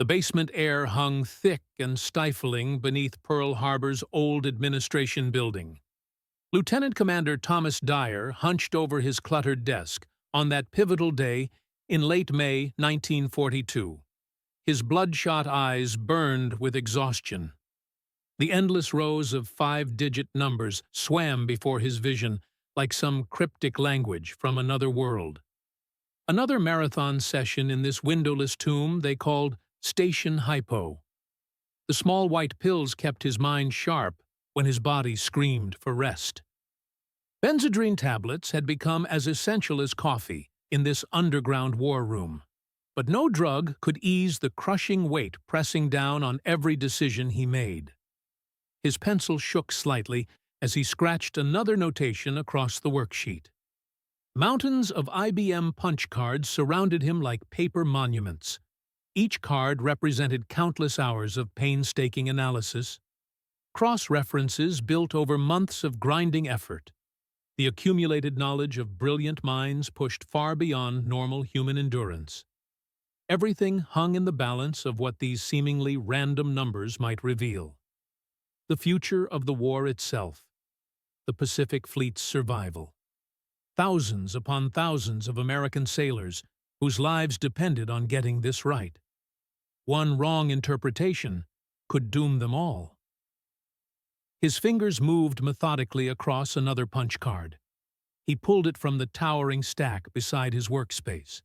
The basement air hung thick and stifling beneath Pearl Harbor's old administration building. Lieutenant Commander Thomas Dyer hunched over his cluttered desk on that pivotal day in late May 1942. His bloodshot eyes burned with exhaustion. The endless rows of five-digit numbers swam before his vision like some cryptic language from another world. Another marathon session in this windowless tomb they called Station Hypo. The small white pills kept his mind sharp when his body screamed for rest. Benzedrine tablets had become as essential as coffee in this underground war room. But no drug could ease the crushing weight pressing down on every decision he made. His pencil shook slightly as he scratched another notation across the worksheet. Mountains of IBM punch cards surrounded him like paper monuments. Each card represented countless hours of painstaking analysis. Cross-references built over months of grinding effort. The accumulated knowledge of brilliant minds pushed far beyond normal human endurance. Everything hung in the balance of what these seemingly random numbers might reveal. The future of the war itself. The Pacific Fleet's survival. Thousands upon thousands of American sailors whose lives depended on getting this right. One wrong interpretation could doom them all. His fingers moved methodically across another punch card. He pulled it from the towering stack beside his workspace.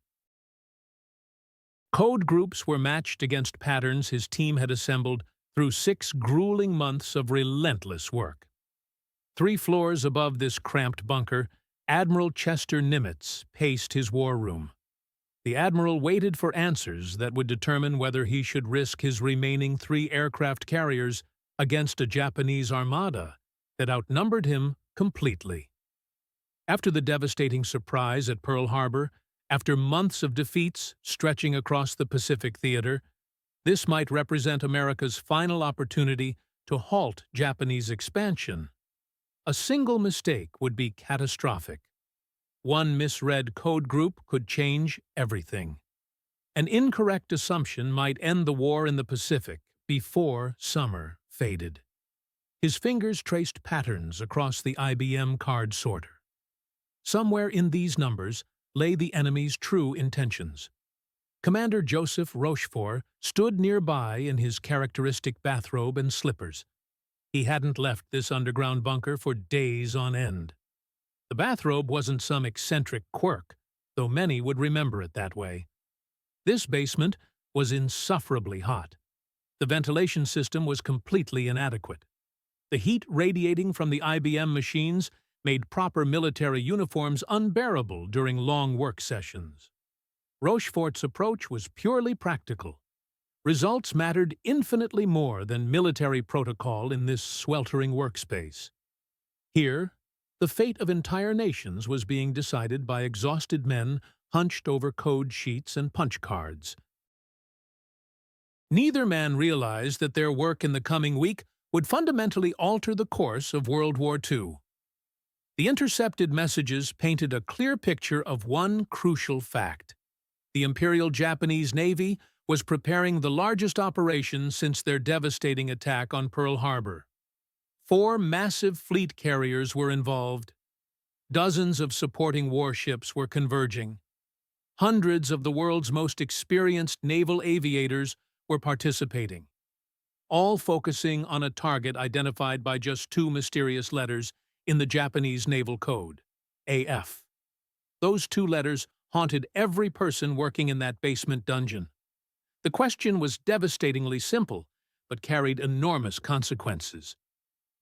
Code groups were matched against patterns his team had assembled through 6 grueling months of relentless work. 3 floors above this cramped bunker, Admiral Chester Nimitz paced his war room. The admiral waited for answers that would determine whether he should risk his remaining 3 aircraft carriers against a Japanese armada that outnumbered him completely. After the devastating surprise at Pearl Harbor, after months of defeats stretching across the Pacific theater, this might represent America's final opportunity to halt Japanese expansion. A single mistake would be catastrophic. One misread code group could change everything. An incorrect assumption might end the war in the Pacific before summer faded. His fingers traced patterns across the IBM card sorter. Somewhere in these numbers lay the enemy's true intentions. Commander Joseph Rochefort stood nearby in his characteristic bathrobe and slippers. He hadn't left this underground bunker for days on end. The bathrobe wasn't some eccentric quirk, though many would remember it that way. This basement was insufferably hot. The ventilation system was completely inadequate. The heat radiating from the IBM machines made proper military uniforms unbearable during long work sessions. Rochefort's approach was purely practical. Results mattered infinitely more than military protocol in this sweltering workspace. Here, the fate of entire nations was being decided by exhausted men hunched over code sheets and punch cards. Neither man realized that their work in the coming week would fundamentally alter the course of World War II. The intercepted messages painted a clear picture of one crucial fact. The Imperial Japanese Navy was preparing the largest operation since their devastating attack on Pearl Harbor. 4 massive fleet carriers were involved. Dozens of supporting warships were converging. Hundreds of the world's most experienced naval aviators were participating, all focusing on a target identified by just 2 mysterious letters in the Japanese Naval Code, AF. Those 2 letters haunted every person working in that basement dungeon. The question was devastatingly simple, but carried enormous consequences.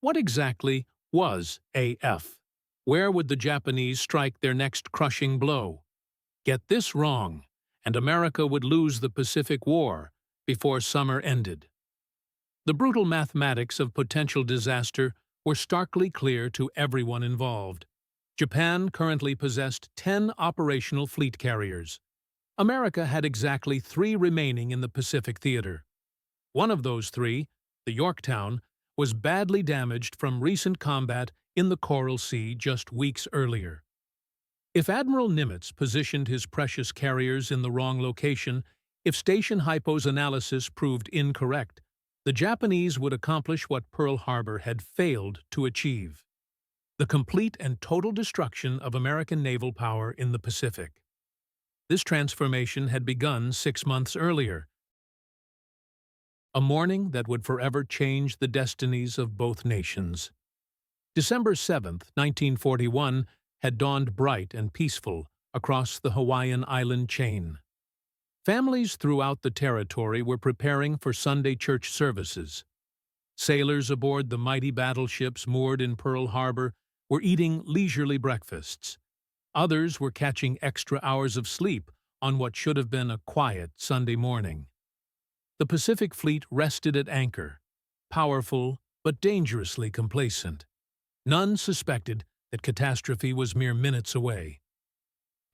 What exactly was AF? Where would the Japanese strike their next crushing blow? Get this wrong, and America would lose the Pacific War before summer ended. The brutal mathematics of potential disaster were starkly clear to everyone involved. Japan currently possessed 10 operational fleet carriers. America had exactly 3 remaining in the Pacific theater. One of those 3, the Yorktown, was badly damaged from recent combat in the Coral Sea just weeks earlier. If Admiral Nimitz positioned his precious carriers in the wrong location, If Station Hypo's analysis proved incorrect, the Japanese would accomplish what Pearl Harbor had failed to achieve: the complete and total destruction of American naval power in the Pacific. This transformation had begun 6 months earlier, a morning that would forever change the destinies of both nations. December 7, 1941, had dawned bright and peaceful across the Hawaiian island chain. Families throughout the territory were preparing for Sunday church services. Sailors aboard the mighty battleships moored in Pearl Harbor were eating leisurely breakfasts. Others were catching extra hours of sleep on what should have been a quiet Sunday morning. The Pacific Fleet rested at anchor, powerful but dangerously complacent. None suspected that catastrophe was mere minutes away.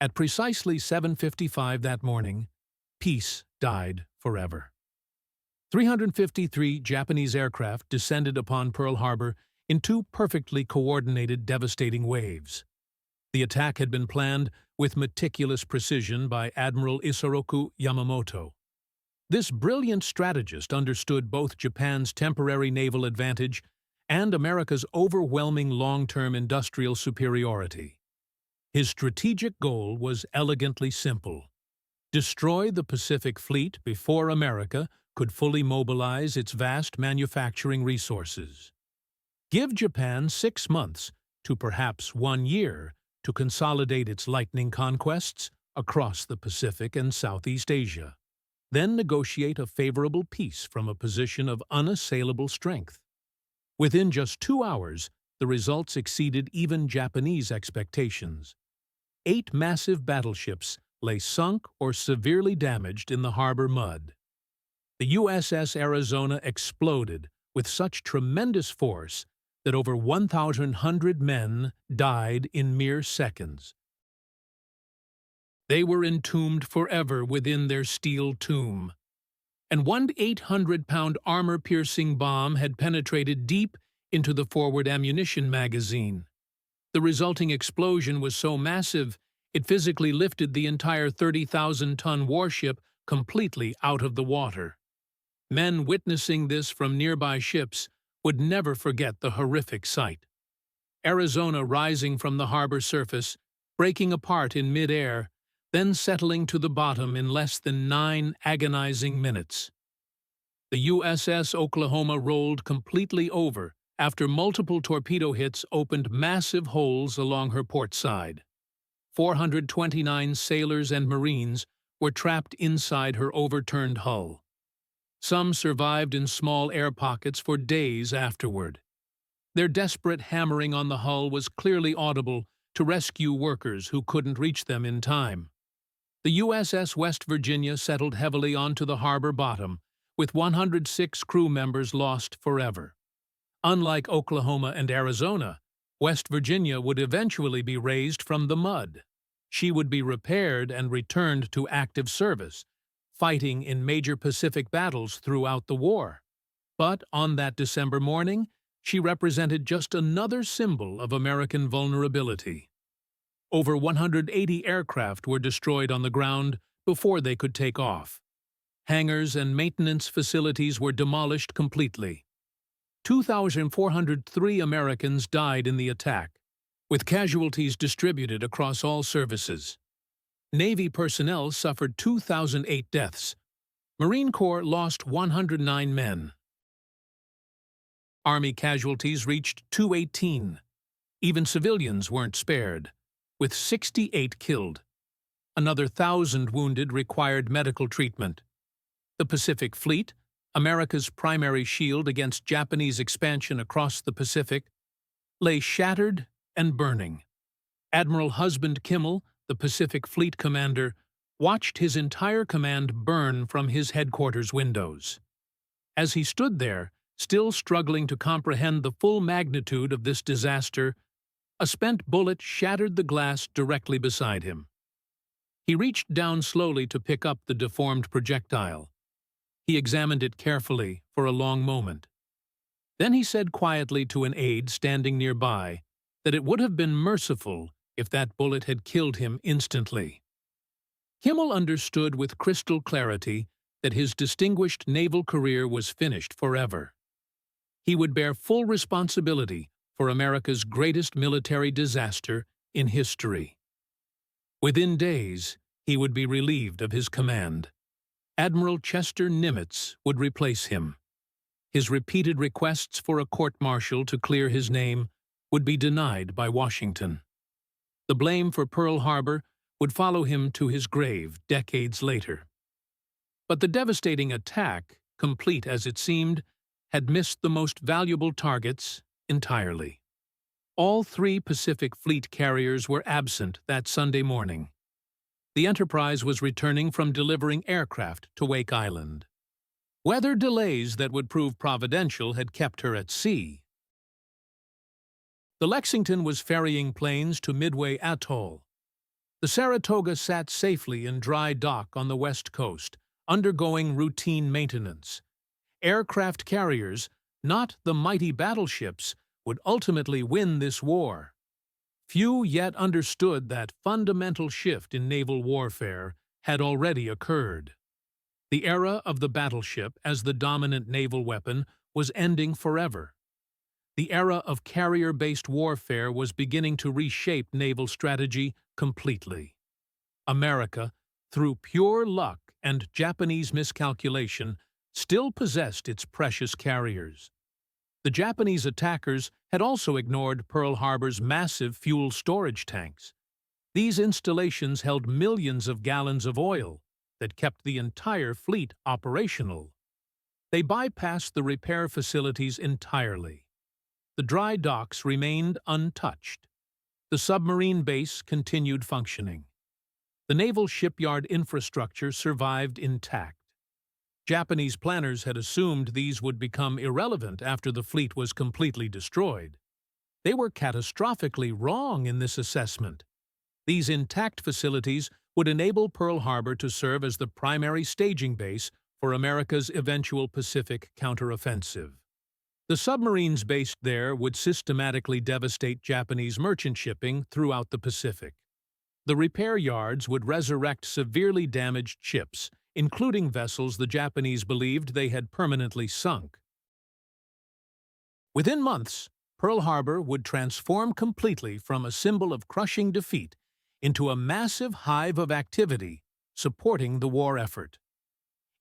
At precisely 7:55 that morning, peace died forever. 353 Japanese aircraft descended upon Pearl Harbor in two perfectly coordinated, devastating waves. The attack had been planned with meticulous precision by Admiral Isoroku Yamamoto. This brilliant strategist understood both Japan's temporary naval advantage and America's overwhelming long-term industrial superiority. His strategic goal was elegantly simple: destroy the Pacific Fleet before America could fully mobilize its vast manufacturing resources. Give Japan 6 months to perhaps 1 year to consolidate its lightning conquests across the Pacific and Southeast Asia. Then negotiate a favorable peace from a position of unassailable strength. Within just 2 hours, the results exceeded even Japanese expectations. 8 massive battleships lay sunk or severely damaged in the harbor mud. The USS Arizona exploded with such tremendous force that over 1,100 men died in mere seconds. They were entombed forever within their steel tomb. And one 800-pound armor-piercing bomb had penetrated deep into the forward ammunition magazine. The resulting explosion was so massive, it physically lifted the entire 30,000-ton warship completely out of the water. Men witnessing this from nearby ships would never forget the horrific sight. Arizona rising from the harbor surface, breaking apart in mid-air, then settling to the bottom in less than 9 agonizing minutes. The USS Oklahoma rolled completely over after multiple torpedo hits opened massive holes along her port side. 429 sailors and Marines were trapped inside her overturned hull. Some survived in small air pockets for days afterward. Their desperate hammering on the hull was clearly audible to rescue workers who couldn't reach them in time. The USS West Virginia settled heavily onto the harbor bottom, with 106 crew members lost forever. Unlike Oklahoma and Arizona, West Virginia would eventually be raised from the mud. She would be repaired and returned to active service, fighting in major Pacific battles throughout the war. But on that December morning, she represented just another symbol of American vulnerability. Over 180 aircraft were destroyed on the ground before they could take off. Hangars and maintenance facilities were demolished completely. 2,403 Americans died in the attack, with casualties distributed across all services. Navy personnel suffered 2,008 deaths. Marine Corps lost 109 men. Army casualties reached 218. Even civilians weren't spared, with 68 killed. Another 1,000 wounded required medical treatment. The Pacific Fleet, America's primary shield against Japanese expansion across the Pacific, lay shattered and burning. Admiral Husband Kimmel, the Pacific Fleet commander, watched his entire command burn from his headquarters windows. As he stood there, still struggling to comprehend the full magnitude of this disaster, a spent bullet shattered the glass directly beside him. He reached down slowly to pick up the deformed projectile. He examined it carefully for a long moment. Then he said quietly to an aide standing nearby that it would have been merciful if that bullet had killed him instantly. Kimmel understood with crystal clarity that his distinguished naval career was finished forever. He would bear full responsibility for America's greatest military disaster in history. Within days, he would be relieved of his command. Admiral Chester Nimitz would replace him. His repeated requests for a court-martial to clear his name would be denied by Washington. The blame for Pearl Harbor would follow him to his grave decades later. But the devastating attack, complete as it seemed, had missed the most valuable targets entirely. All 3 Pacific Fleet carriers were absent that Sunday morning. The Enterprise was returning from delivering aircraft to Wake Island. Weather delays that would prove providential had kept her at sea. The Lexington was ferrying planes to Midway Atoll. The Saratoga sat safely in dry dock on the west coast, undergoing routine maintenance. Aircraft carriers, not the mighty battleships, would ultimately win this war. Few yet understood that fundamental shift in naval warfare had already occurred. The era of the battleship as the dominant naval weapon was ending forever. The era of carrier-based warfare was beginning to reshape naval strategy completely. America, through pure luck and Japanese miscalculation, still possessed its precious carriers. The Japanese attackers had also ignored Pearl Harbor's massive fuel storage tanks. These installations held millions of gallons of oil that kept the entire fleet operational. They bypassed the repair facilities entirely. The dry docks remained untouched. The submarine base continued functioning. The naval shipyard infrastructure survived intact. Japanese planners had assumed these would become irrelevant after the fleet was completely destroyed. They were catastrophically wrong in this assessment. These intact facilities would enable Pearl Harbor to serve as the primary staging base for America's eventual Pacific counteroffensive. The submarines based there would systematically devastate Japanese merchant shipping throughout the Pacific. The repair yards would resurrect severely damaged ships, including vessels the Japanese believed they had permanently sunk. Within months, Pearl Harbor would transform completely from a symbol of crushing defeat into a massive hive of activity supporting the war effort.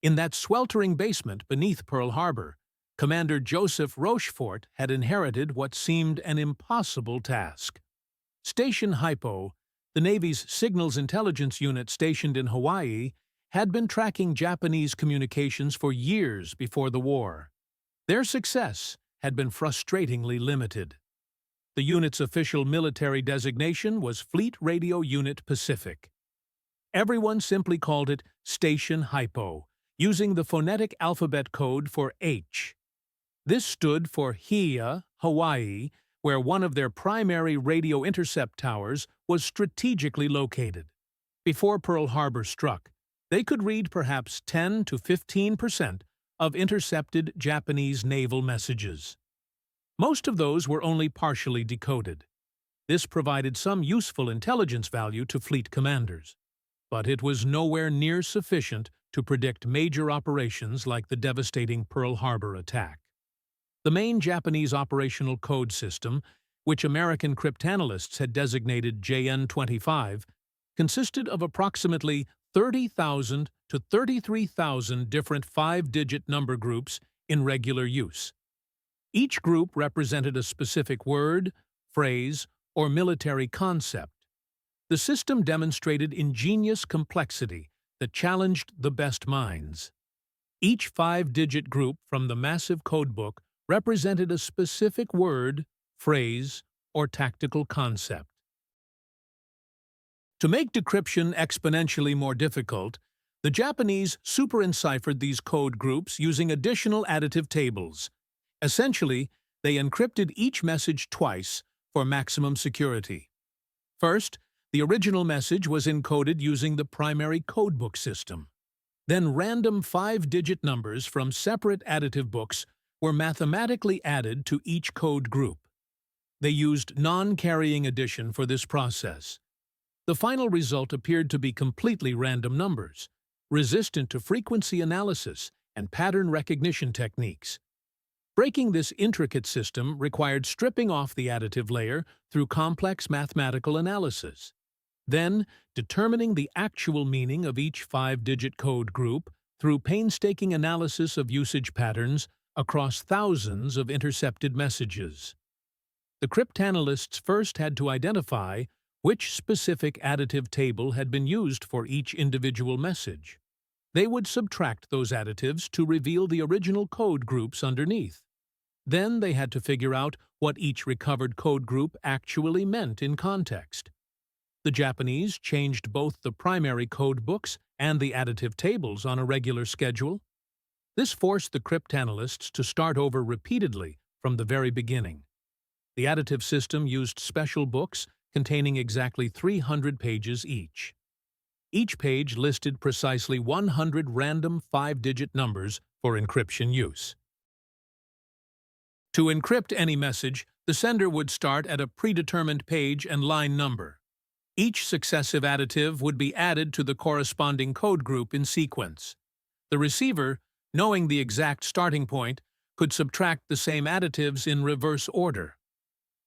In that sweltering basement beneath Pearl Harbor, Commander Joseph Rochefort had inherited what seemed an impossible task. Station Hypo, the Navy's signals intelligence unit stationed in Hawaii, had been tracking Japanese communications for years before the war. Their success had been frustratingly limited. The unit's official military designation was Fleet Radio Unit Pacific. Everyone simply called it Station Hypo, using the phonetic alphabet code for H. This stood for HIA, Hawaii, where one of their primary radio intercept towers was strategically located. Before Pearl Harbor struck, they could read perhaps 10 to 15% of intercepted Japanese naval messages. Most of those were only partially decoded. This provided some useful intelligence value to fleet commanders, but it was nowhere near sufficient to predict major operations like the devastating Pearl Harbor attack. The main Japanese operational code system, which American cryptanalysts had designated JN-25, consisted of approximately 30,000 to 33,000 different 5-digit number groups in regular use. Each group represented a specific word, phrase, or military concept. The system demonstrated ingenious complexity that challenged the best minds. Each 5-digit group from the massive codebook represented a specific word, phrase, or tactical concept. To make decryption exponentially more difficult, the Japanese super-enciphered these code groups using additional additive tables. Essentially, they encrypted each message twice for maximum security. First, the original message was encoded using the primary codebook system. Then random 5-digit numbers from separate additive books were mathematically added to each code group. They used non-carrying addition for this process. The final result appeared to be completely random numbers, resistant to frequency analysis and pattern recognition techniques. Breaking this intricate system required stripping off the additive layer through complex mathematical analysis, then determining the actual meaning of each five-digit code group through painstaking analysis of usage patterns across thousands of intercepted messages. The cryptanalysts first had to identify which specific additive table had been used for each individual message. They would subtract those additives to reveal the original code groups underneath. Then they had to figure out what each recovered code group actually meant in context. The Japanese changed both the primary code books and the additive tables on a regular schedule. This forced the cryptanalysts to start over repeatedly from the very beginning. The additive system used special books containing exactly 300 pages each. Each page listed precisely 100 random five-digit numbers for encryption use. To encrypt any message, the sender would start at a predetermined page and line number. Each successive additive would be added to the corresponding code group in sequence. The receiver, knowing the exact starting point, could subtract the same additives in reverse order.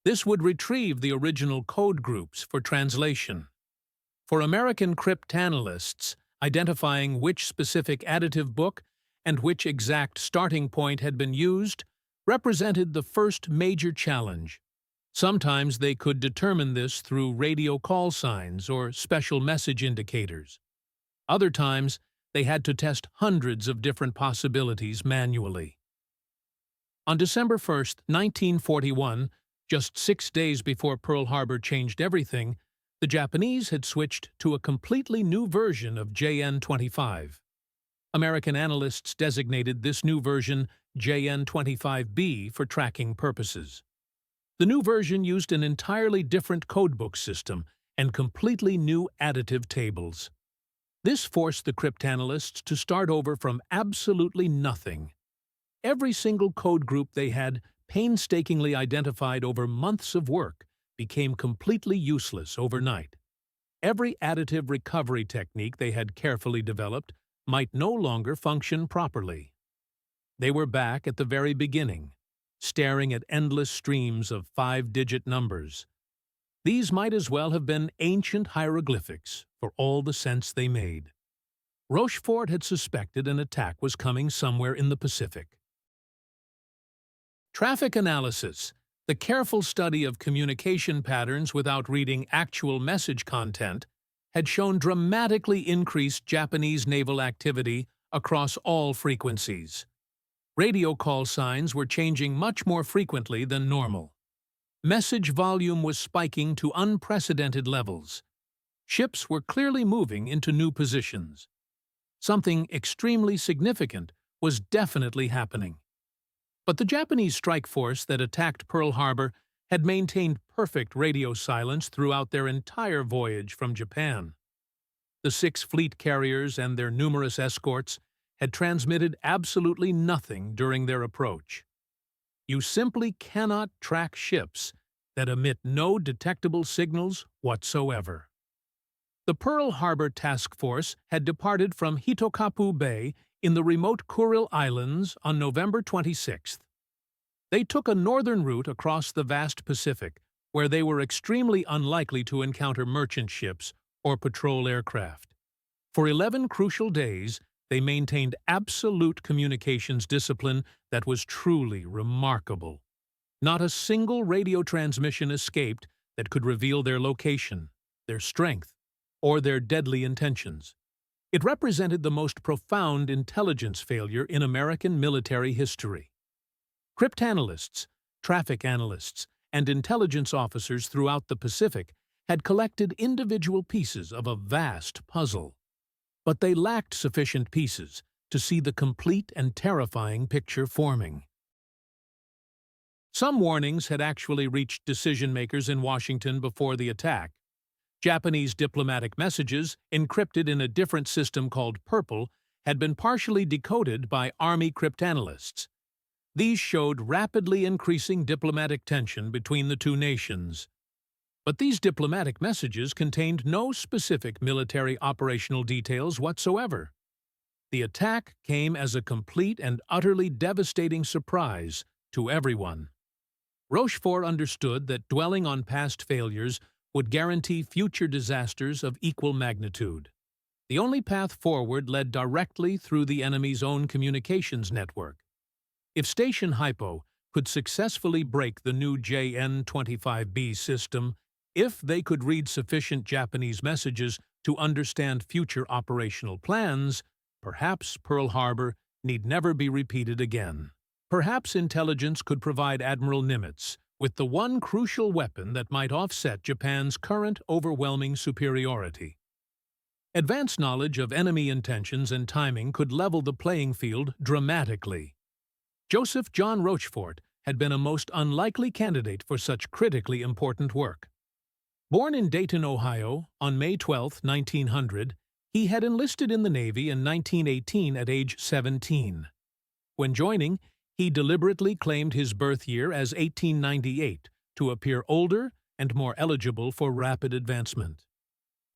This would retrieve the original code groups for translation. For American cryptanalysts, identifying which specific additive book and which exact starting point had been used represented the first major challenge. Sometimes they could determine this through radio call signs or special message indicators. Other times, they had to test hundreds of different possibilities manually. On December 1, 1941, just 6 days before Pearl Harbor changed everything, the Japanese had switched to a completely new version of JN-25. American analysts designated this new version JN-25B for tracking purposes. The new version used an entirely different codebook system and completely new additive tables. This forced the cryptanalysts to start over from absolutely nothing. Every single code group they had painstakingly identified over months of work became completely useless overnight. Every additive recovery technique they had carefully developed might no longer function properly. They were back at the very beginning, staring at endless streams of five-digit numbers. These might as well have been ancient hieroglyphics for all the sense they made. Rochefort had suspected an attack was coming somewhere in the Pacific. Traffic analysis, the careful study of communication patterns without reading actual message content, had shown dramatically increased Japanese naval activity across all frequencies. Radio call signs were changing much more frequently than normal. Message volume was spiking to unprecedented levels. Ships were clearly moving into new positions. Something extremely significant was definitely happening. But the Japanese strike force that attacked Pearl Harbor had maintained perfect radio silence throughout their entire voyage from Japan. The 6 fleet carriers and their numerous escorts had transmitted absolutely nothing during their approach. You simply cannot track ships that emit no detectable signals whatsoever. The Pearl Harbor Task Force had departed from Hitokapu Bay in the remote Kuril Islands on November 26th. They took a northern route across the vast Pacific, where they were extremely unlikely to encounter merchant ships or patrol aircraft. For 11 crucial days, they maintained absolute communications discipline that was truly remarkable. Not a single radio transmission escaped that could reveal their location, their strength, or their deadly intentions. It represented the most profound intelligence failure in American military history. Cryptanalysts, traffic analysts, and intelligence officers throughout the Pacific had collected individual pieces of a vast puzzle. But they lacked sufficient pieces to see the complete and terrifying picture forming. Some warnings had actually reached decision-makers in Washington before the attack. Japanese diplomatic messages, encrypted in a different system called Purple, had been partially decoded by Army cryptanalysts. These showed rapidly increasing diplomatic tension between the two nations. But these diplomatic messages contained no specific military operational details whatsoever. The attack came as a complete and utterly devastating surprise to everyone. Rochefort understood that dwelling on past failures would guarantee future disasters of equal magnitude. The only path forward led directly through the enemy's own communications network. If Station Hypo could successfully break the new JN-25B system, if they could read sufficient Japanese messages to understand future operational plans, perhaps Pearl Harbor need never be repeated again. Perhaps intelligence could provide Admiral Nimitz with the one crucial weapon that might offset Japan's current overwhelming superiority. Advanced knowledge of enemy intentions and timing could level the playing field dramatically. Joseph John Rochefort had been a most unlikely candidate for such critically important work. Born in Dayton, Ohio, on May 12, 1900, he had enlisted in the Navy in 1918 at age 17. When joining, he deliberately claimed his birth year as 1898 to appear older and more eligible for rapid advancement.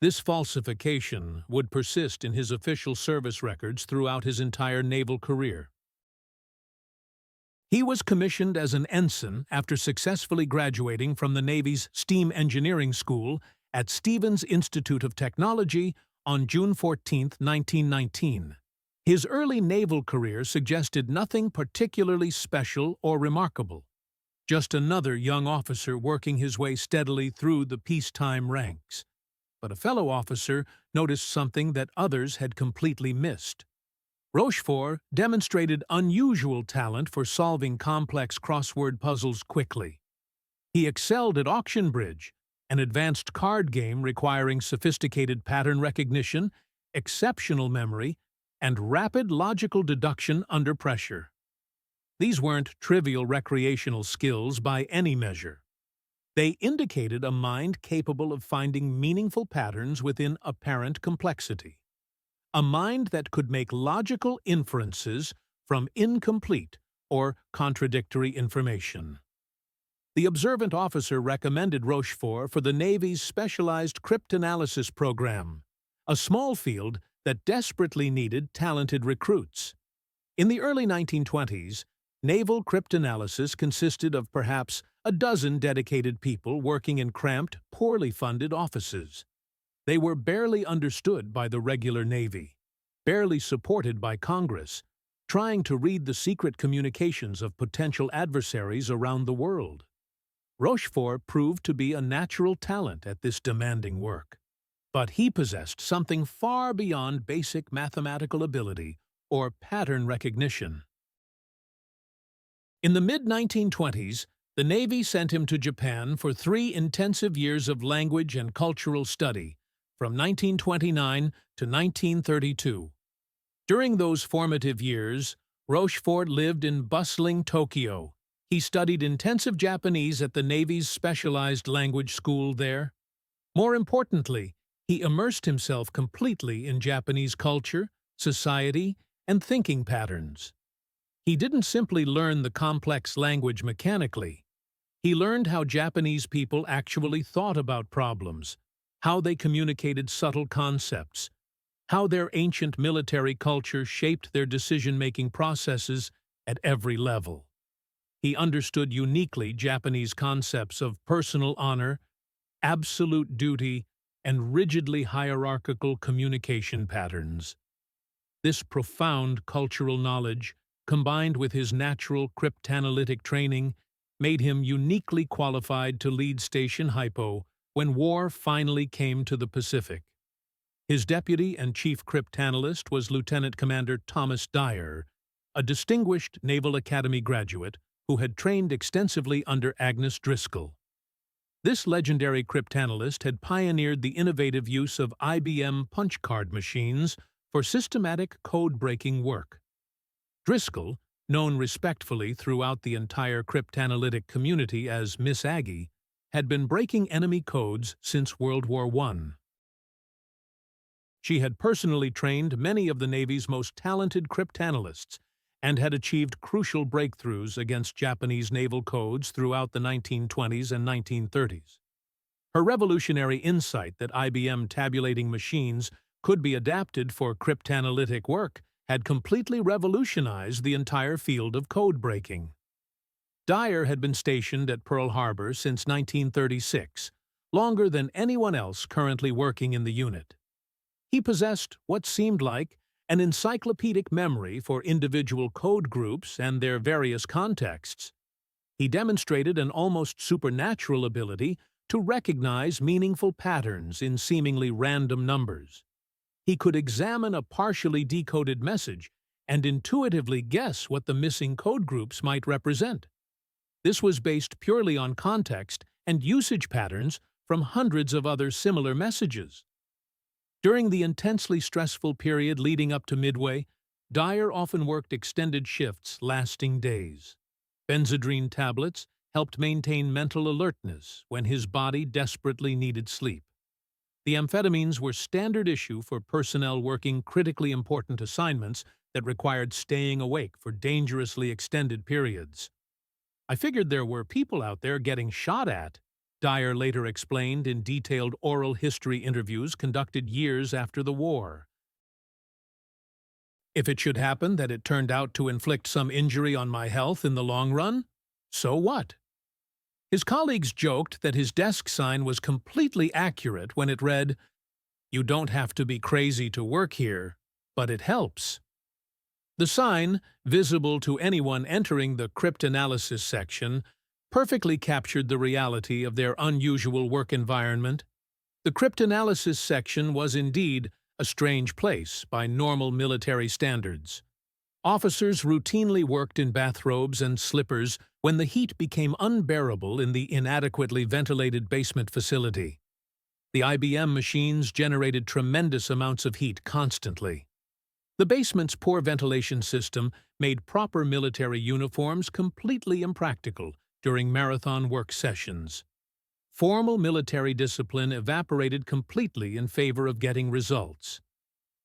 This falsification would persist in his official service records throughout his entire naval career. He was commissioned as an ensign after successfully graduating from the Navy's Steam Engineering School at Stevens Institute of Technology on June 14, 1919. His early naval career suggested nothing particularly special or remarkable, just another young officer working his way steadily through the peacetime ranks. But a fellow officer noticed something that others had completely missed. Rochefort demonstrated unusual talent for solving complex crossword puzzles quickly. He excelled at auction bridge, an advanced card game requiring sophisticated pattern recognition, exceptional memory, and rapid logical deduction under pressure. These weren't trivial recreational skills by any measure. They indicated a mind capable of finding meaningful patterns within apparent complexity. A mind that could make logical inferences from incomplete or contradictory information. The observant officer recommended Rochefort for the Navy's specialized cryptanalysis program, a small field that desperately needed talented recruits. In the early 1920s, naval cryptanalysis consisted of perhaps a dozen dedicated people working in cramped, poorly funded offices. They were barely understood by the regular Navy, barely supported by Congress, trying to read the secret communications of potential adversaries around the world. Rochefort proved to be a natural talent at this demanding work. But he possessed something far beyond basic mathematical ability or pattern recognition. In the mid-1920s, the Navy sent him to Japan for 3 intensive years of language and cultural study, from 1929 to 1932. During those formative years, Rochefort lived in bustling Tokyo. He studied intensive Japanese at the Navy's specialized language school there. More importantly, he immersed himself completely in Japanese culture, society, and thinking patterns. He didn't simply learn the complex language mechanically. He learned how Japanese people actually thought about problems, how they communicated subtle concepts, how their ancient military culture shaped their decision-making processes at every level. He understood uniquely Japanese concepts of personal honor, absolute duty, and rigidly hierarchical communication patterns. This profound cultural knowledge, combined with his natural cryptanalytic training, made him uniquely qualified to lead Station Hypo when war finally came to the Pacific. His deputy and chief cryptanalyst was Lieutenant Commander Thomas Dyer, a distinguished Naval Academy graduate who had trained extensively under Agnes Driscoll. This legendary cryptanalyst had pioneered the innovative use of IBM punch card machines for systematic code-breaking work. Driscoll, known respectfully throughout the entire cryptanalytic community as Miss Aggie, had been breaking enemy codes since World War I. She had personally trained many of the Navy's most talented cryptanalysts and had achieved crucial breakthroughs against Japanese naval codes throughout the 1920s and 1930s. Her revolutionary insight that IBM tabulating machines could be adapted for cryptanalytic work had completely revolutionized the entire field of code breaking. Dyer had been stationed at Pearl Harbor since 1936, longer than anyone else currently working in the unit. He possessed what seemed like an encyclopedic memory for individual code groups and their various contexts. He demonstrated an almost supernatural ability to recognize meaningful patterns in seemingly random numbers. He could examine a partially decoded message and intuitively guess what the missing code groups might represent. This was based purely on context and usage patterns from hundreds of other similar messages. During the intensely stressful period leading up to Midway, Dyer often worked extended shifts lasting days. Benzedrine tablets helped maintain mental alertness when his body desperately needed sleep. The amphetamines were standard issue for personnel working critically important assignments that required staying awake for dangerously extended periods. "I figured there were people out there getting shot at," Dyer later explained in detailed oral history interviews conducted years after the war. "If it should happen that it turned out to inflict some injury on my health in the long run, so what?" His colleagues joked that his desk sign was completely accurate when it read, "You don't have to be crazy to work here, but it helps." The sign, visible to anyone entering the cryptanalysis section, perfectly captured the reality of their unusual work environment. The cryptanalysis section was indeed a strange place by normal military standards. Officers routinely worked in bathrobes and slippers when the heat became unbearable in the inadequately ventilated basement facility. The IBM machines generated tremendous amounts of heat constantly. The basement's poor ventilation system made proper military uniforms completely impractical during marathon work sessions. Formal military discipline evaporated completely in favor of getting results.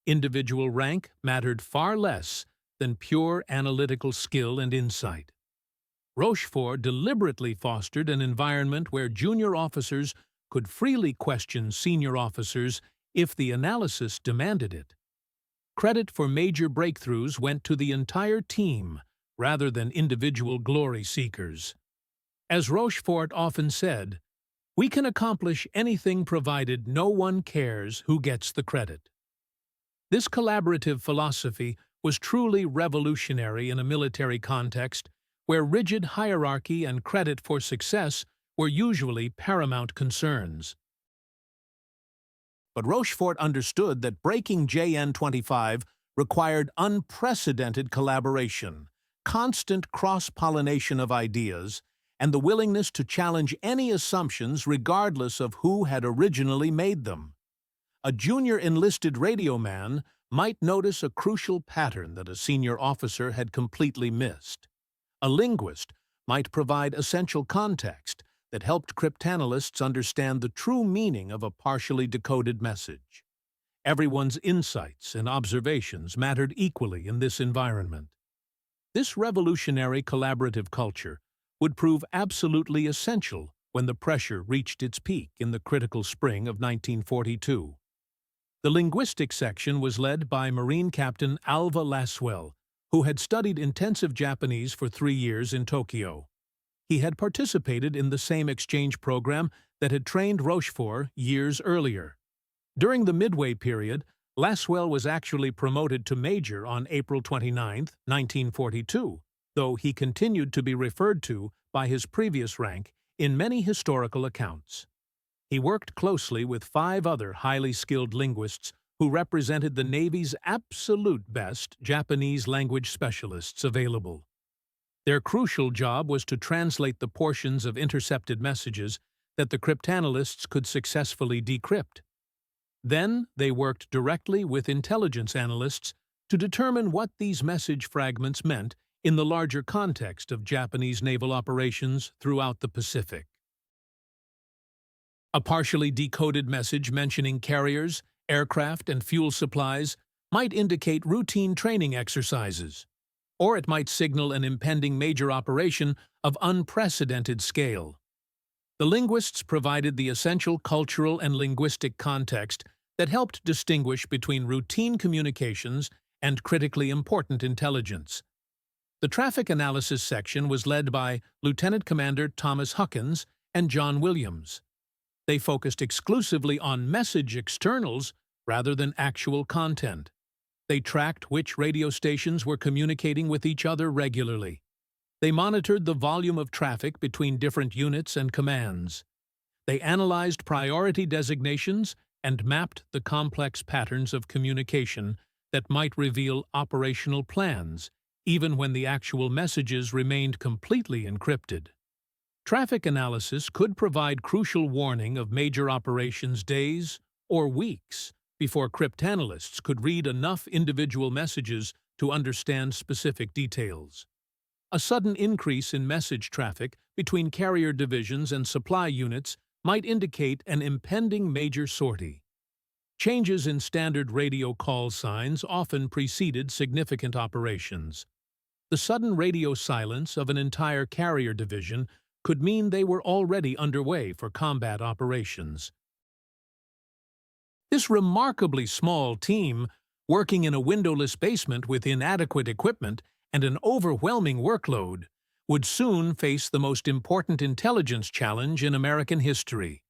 Individual rank mattered far less than pure analytical skill and insight. Rochefort deliberately fostered an environment where junior officers could freely question senior officers if the analysis demanded it. Credit for major breakthroughs went to the entire team rather than individual glory seekers. As Rochefort often said, "We can accomplish anything provided no one cares who gets the credit." This collaborative philosophy was truly revolutionary in a military context where rigid hierarchy and credit for success were usually paramount concerns. But Rochefort understood that breaking JN-25 required unprecedented collaboration, constant cross-pollination of ideas, and the willingness to challenge any assumptions regardless of who had originally made them. A junior enlisted radio man might notice a crucial pattern that a senior officer had completely missed. A linguist might provide essential context that helped cryptanalysts understand the true meaning of a partially decoded message. Everyone's insights and observations mattered equally in this environment. This revolutionary collaborative culture would prove absolutely essential when the pressure reached its peak in the critical spring of 1942. The linguistics section was led by Marine Captain Alva Laswell, who had studied intensive Japanese for 3 years in Tokyo. He had participated in the same exchange program that had trained Rochefort years earlier. During the Midway period, Laswell was actually promoted to major on April 29, 1942, though he continued to be referred to by his previous rank in many historical accounts. He worked closely with 5 other highly skilled linguists who represented the Navy's absolute best Japanese language specialists available. Their crucial job was to translate the portions of intercepted messages that the cryptanalysts could successfully decrypt. Then they worked directly with intelligence analysts to determine what these message fragments meant in the larger context of Japanese naval operations throughout the Pacific. A partially decoded message mentioning carriers, aircraft, and fuel supplies might indicate routine training exercises, or it might signal an impending major operation of unprecedented scale. The linguists provided the essential cultural and linguistic context that helped distinguish between routine communications and critically important intelligence. The traffic analysis section was led by Lieutenant Commander Thomas Huckins and John Williams. They focused exclusively on message externals rather than actual content. They tracked which radio stations were communicating with each other regularly. They monitored the volume of traffic between different units and commands. They analyzed priority designations and mapped the complex patterns of communication that might reveal operational plans, even when the actual messages remained completely encrypted. Traffic analysis could provide crucial warning of major operations days or weeks before cryptanalysts could read enough individual messages to understand specific details. A sudden increase in message traffic between carrier divisions and supply units might indicate an impending major sortie. Changes in standard radio call signs often preceded significant operations. The sudden radio silence of an entire carrier division could mean they were already underway for combat operations. This remarkably small team, working in a windowless basement with inadequate equipment and an overwhelming workload, would soon face the most important intelligence challenge in American history.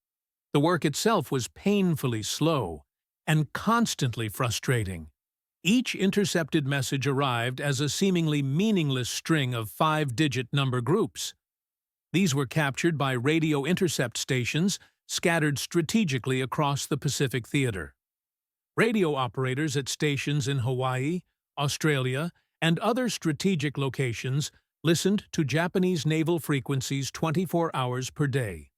The work itself was painfully slow and constantly frustrating. Each intercepted message arrived as a seemingly meaningless string of 5-digit number groups. These were captured by radio intercept stations scattered strategically across the Pacific Theater. Radio operators at stations in Hawaii, Australia, and other strategic locations listened to Japanese naval frequencies 24 hours per day.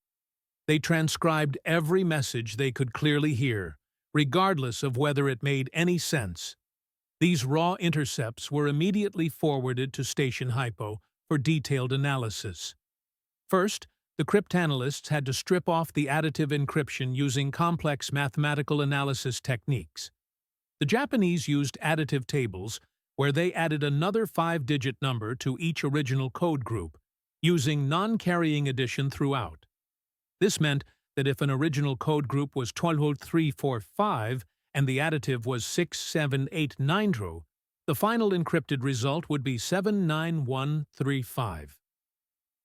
They transcribed every message they could clearly hear, regardless of whether it made any sense. These raw intercepts were immediately forwarded to Station Hypo for detailed analysis. First, the cryptanalysts had to strip off the additive encryption using complex mathematical analysis techniques. The Japanese used additive tables where they added another 5-digit number to each original code group, using non-carrying addition throughout. This meant that if an original code group was 12345 and the additive was 67890, the final encrypted result would be 79135.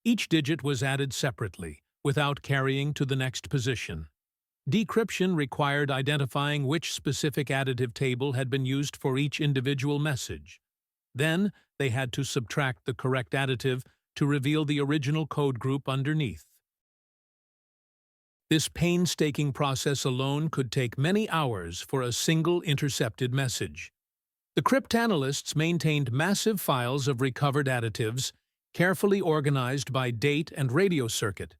Each digit was added separately, without carrying to the next position. Decryption required identifying which specific additive table had been used for each individual message. Then, they had to subtract the correct additive to reveal the original code group underneath. This painstaking process alone could take many hours for a single intercepted message. The cryptanalysts maintained massive files of recovered additives, carefully organized by date and radio circuit.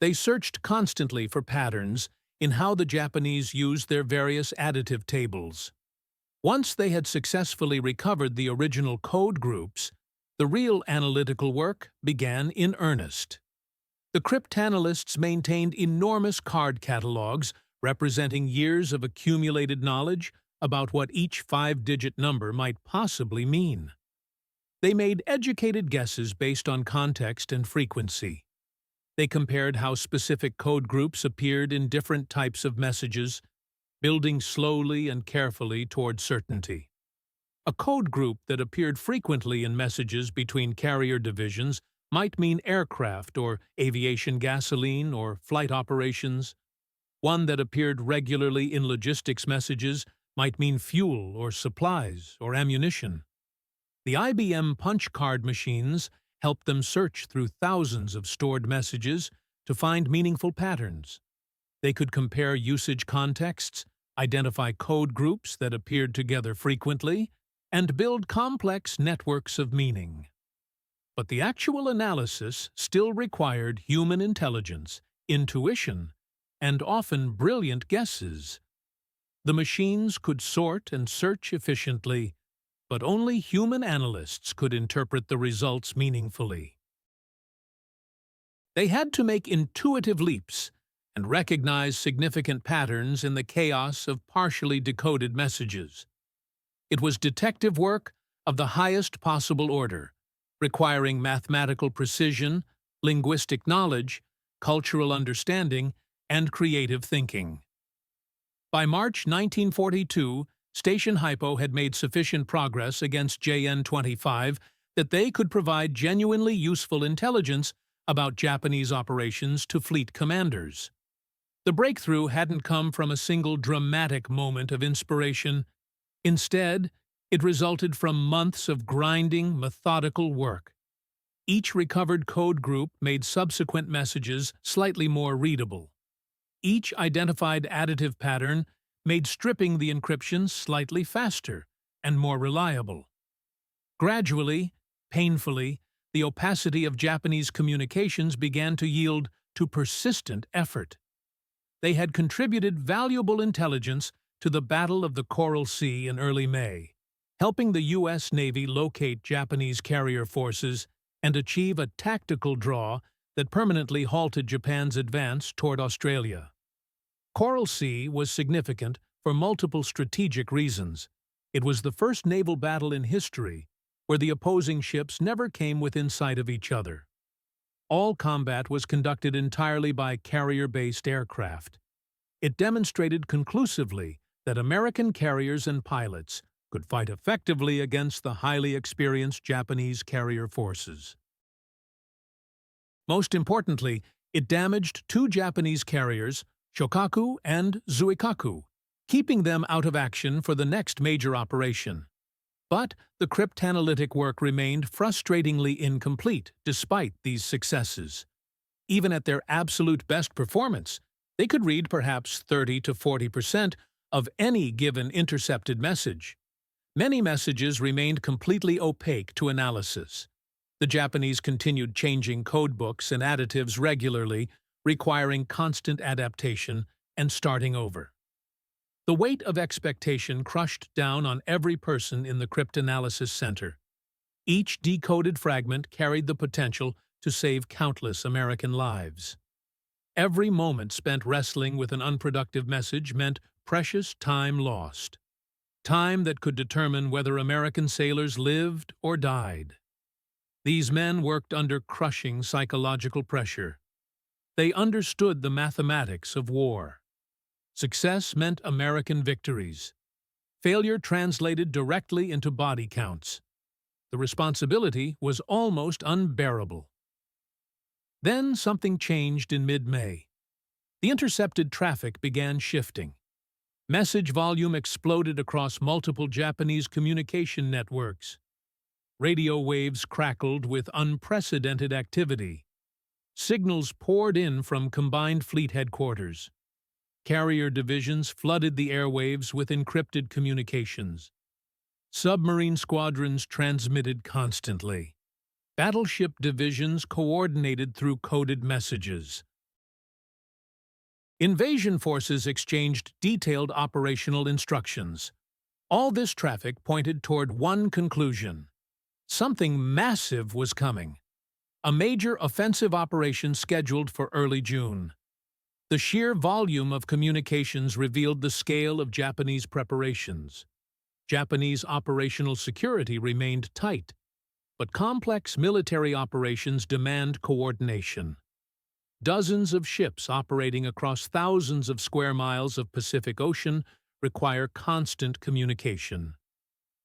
They searched constantly for patterns in how the Japanese used their various additive tables. Once they had successfully recovered the original code groups, the real analytical work began in earnest. The cryptanalysts maintained enormous card catalogs representing years of accumulated knowledge about what each 5-digit number might possibly mean. They made educated guesses based on context and frequency. They compared how specific code groups appeared in different types of messages, building slowly and carefully toward certainty. A code group that appeared frequently in messages between carrier divisions might mean aircraft or aviation gasoline or flight operations. One that appeared regularly in logistics messages might mean fuel or supplies or ammunition. The IBM punch card machines helped them search through thousands of stored messages to find meaningful patterns. They could compare usage contexts, identify code groups that appeared together frequently, and build complex networks of meaning. But the actual analysis still required human intelligence, intuition, and often brilliant guesses. The machines could sort and search efficiently, but only human analysts could interpret the results meaningfully. They had to make intuitive leaps and recognize significant patterns in the chaos of partially decoded messages. It was detective work of the highest possible order, requiring mathematical precision, linguistic knowledge, cultural understanding, and creative thinking. By March 1942, Station Hypo had made sufficient progress against JN-25 that they could provide genuinely useful intelligence about Japanese operations to fleet commanders. The breakthrough hadn't come from a single dramatic moment of inspiration. Instead, it resulted from months of grinding, methodical work. Each recovered code group made subsequent messages slightly more readable. Each identified additive pattern made stripping the encryption slightly faster and more reliable. Gradually, painfully, the opacity of Japanese communications began to yield to persistent effort. They had contributed valuable intelligence to the Battle of the Coral Sea in early May, helping the U.S. Navy locate Japanese carrier forces and achieve a tactical draw that permanently halted Japan's advance toward Australia. Coral Sea was significant for multiple strategic reasons. It was the first naval battle in history where the opposing ships never came within sight of each other. All combat was conducted entirely by carrier-based aircraft. It demonstrated conclusively that American carriers and pilots could fight effectively against the highly experienced Japanese carrier forces. Most importantly, it damaged two Japanese carriers, Shokaku and Zuikaku, keeping them out of action for the next major operation. But the cryptanalytic work remained frustratingly incomplete despite these successes. Even at their absolute best performance, they could read perhaps 30 to 40% of any given intercepted message. Many messages remained completely opaque to analysis. The Japanese continued changing codebooks and additives regularly, requiring constant adaptation and starting over. The weight of expectation crushed down on every person in the cryptanalysis center. Each decoded fragment carried the potential to save countless American lives. Every moment spent wrestling with an unproductive message meant precious time lost. Time that could determine whether American sailors lived or died. These men worked under crushing psychological pressure. They understood the mathematics of war. Success meant American victories. Failure translated directly into body counts. The responsibility was almost unbearable. Then something changed in mid-May. The intercepted traffic began shifting. Message volume exploded across multiple Japanese communication networks. Radio waves crackled with unprecedented activity. Signals poured in from combined fleet headquarters. Carrier divisions flooded the airwaves with encrypted communications. Submarine squadrons transmitted constantly. Battleship divisions coordinated through coded messages. Invasion forces exchanged detailed operational instructions. All this traffic pointed toward one conclusion. Something massive was coming. A major offensive operation scheduled for early June. The sheer volume of communications revealed the scale of Japanese preparations. Japanese operational security remained tight, but complex military operations demand coordination. Dozens of ships operating across thousands of square miles of Pacific Ocean require constant communication.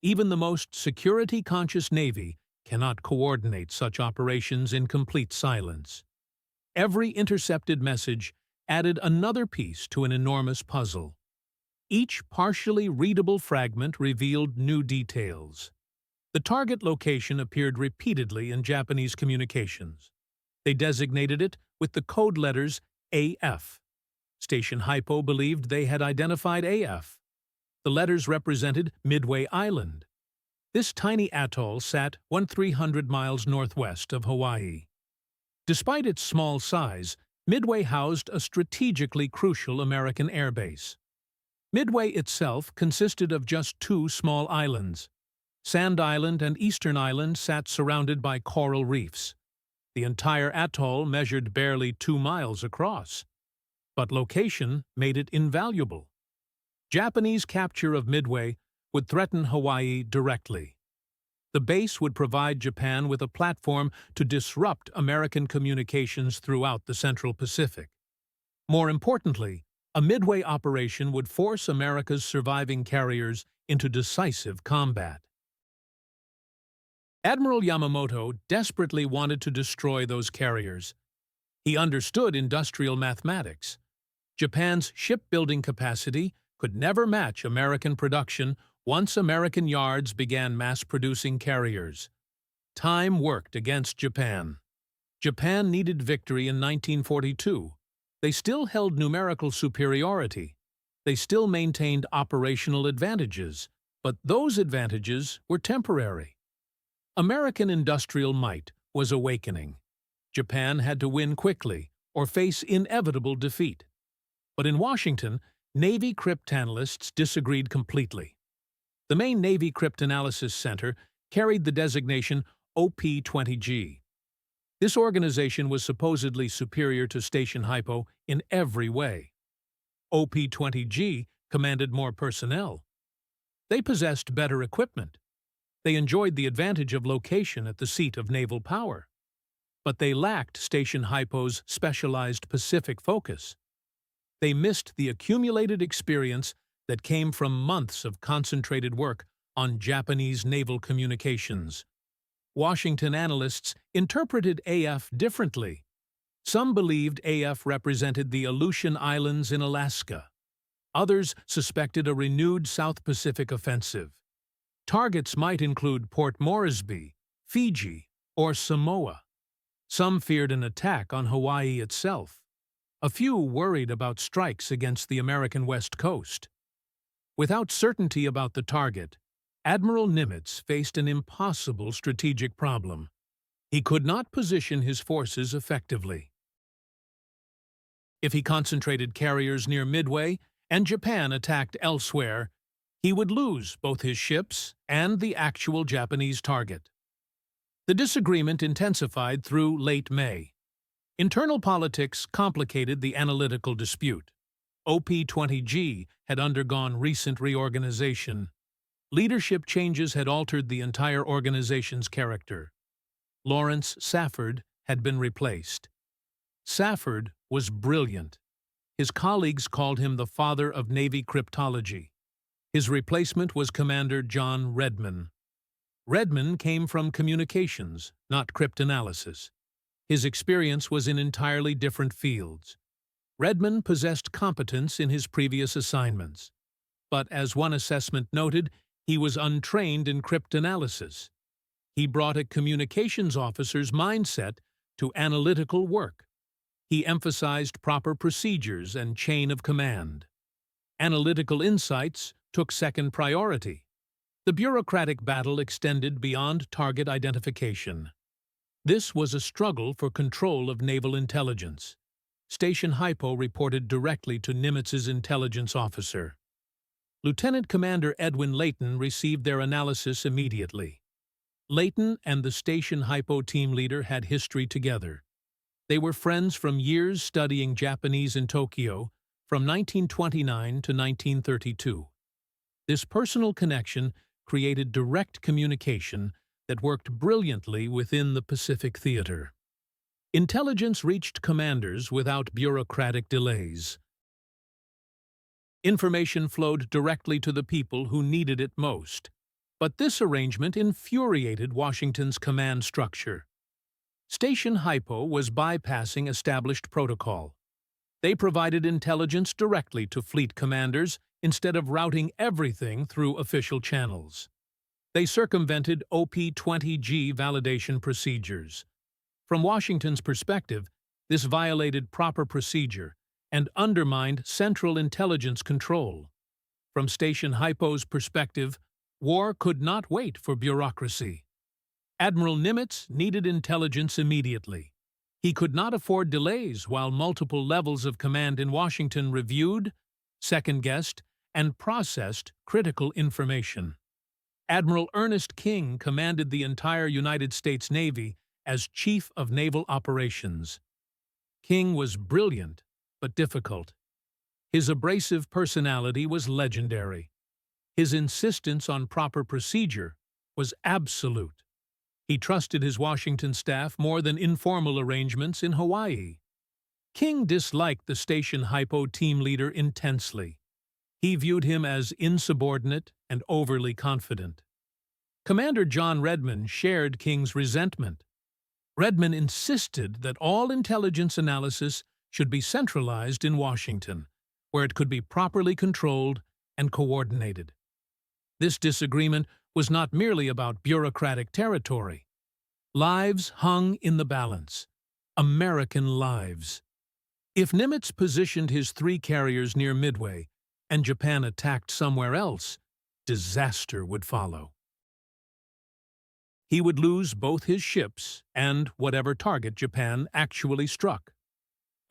Even the most security-conscious Navy cannot coordinate such operations in complete silence. Every intercepted message added another piece to an enormous puzzle. Each partially readable fragment revealed new details. The target location appeared repeatedly in Japanese communications. They designated it with the code letters AF. Station Hypo believed they had identified AF. The letters represented Midway Island. This tiny atoll sat 1,300 miles northwest of Hawaii. Despite its small size, Midway housed a strategically crucial American airbase. Midway itself consisted of just two small islands. Sand Island and Eastern Island sat surrounded by coral reefs. The entire atoll measured barely 2 miles across. But location made it invaluable. Japanese capture of Midway would threaten Hawaii directly. The base would provide Japan with a platform to disrupt American communications throughout the Central Pacific. More importantly, a midway operation would force America's surviving carriers into decisive combat. Admiral Yamamoto desperately wanted to destroy those carriers. He understood industrial mathematics. Japan's shipbuilding capacity could never match American production once American yards began mass-producing carriers. Time worked against Japan. Japan needed victory in 1942. They still held numerical superiority. They still maintained operational advantages, but those advantages were temporary. American industrial might was awakening. Japan had to win quickly or face inevitable defeat. But in Washington, Navy cryptanalysts disagreed completely. The main Navy Cryptanalysis Center carried the designation OP-20G. This organization was supposedly superior to Station Hypo in every way. OP-20G commanded more personnel. They possessed better equipment. They enjoyed the advantage of location at the seat of naval power. But they lacked Station Hypo's specialized Pacific focus. They missed the accumulated experience that came from months of concentrated work on Japanese naval communications. Washington analysts interpreted AF differently. Some believed AF represented the Aleutian Islands in Alaska. Others suspected a renewed South Pacific offensive. Targets might include Port Moresby, Fiji, or Samoa. Some feared an attack on Hawaii itself. A few worried about strikes against the American West Coast. Without certainty about the target, Admiral Nimitz faced an impossible strategic problem. He could not position his forces effectively. If he concentrated carriers near Midway and Japan attacked elsewhere, he would lose both his ships and the actual Japanese target. The disagreement intensified through late May. Internal politics complicated the analytical dispute. OP-20G had undergone recent reorganization. Leadership changes had altered the entire organization's character. Lawrence Safford had been replaced. Safford was brilliant. His colleagues called him the father of Navy cryptology. His replacement was Commander John Redman. Redman came from communications, not cryptanalysis. His experience was in entirely different fields. Redman possessed competence in his previous assignments. But as one assessment noted, he was untrained in cryptanalysis. He brought a communications officer's mindset to analytical work. He emphasized proper procedures and chain of command. Analytical insights took second priority. The bureaucratic battle extended beyond target identification. This was a struggle for control of naval intelligence. Station Hypo reported directly to Nimitz's intelligence officer. Lieutenant Commander Edwin Layton received their analysis immediately. Layton and the Station Hypo team leader had history together. They were friends from years studying Japanese in Tokyo, from 1929 to 1932. This personal connection created direct communication that worked brilliantly within the Pacific theater. Intelligence reached commanders without bureaucratic delays. Information flowed directly to the people who needed it most. But this arrangement infuriated Washington's command structure. Station Hypo was bypassing established protocol. They provided intelligence directly to fleet commanders instead of routing everything through official channels. They circumvented OP-20G validation procedures. From Washington's perspective, this violated proper procedure and undermined central intelligence control. From Station Hypo's perspective, war could not wait for bureaucracy. Admiral Nimitz needed intelligence immediately. He could not afford delays while multiple levels of command in Washington reviewed, second-guessed, and processed critical information. Admiral Ernest King commanded the entire United States Navy as Chief of Naval Operations. King was brilliant, but difficult. His abrasive personality was legendary. His insistence on proper procedure was absolute. He trusted his Washington staff more than informal arrangements in Hawaii. King disliked the Station Hypo team leader intensely. He viewed him as insubordinate and overly confident. Commander John Redmond shared King's resentment. Redmond insisted that all intelligence analysis should be centralized in Washington, where it could be properly controlled and coordinated. This disagreement was not merely about bureaucratic territory. Lives hung in the balance. American lives. If Nimitz positioned his 3 carriers near Midway and Japan attacked somewhere else, disaster would follow. He would lose both his ships and whatever target Japan actually struck.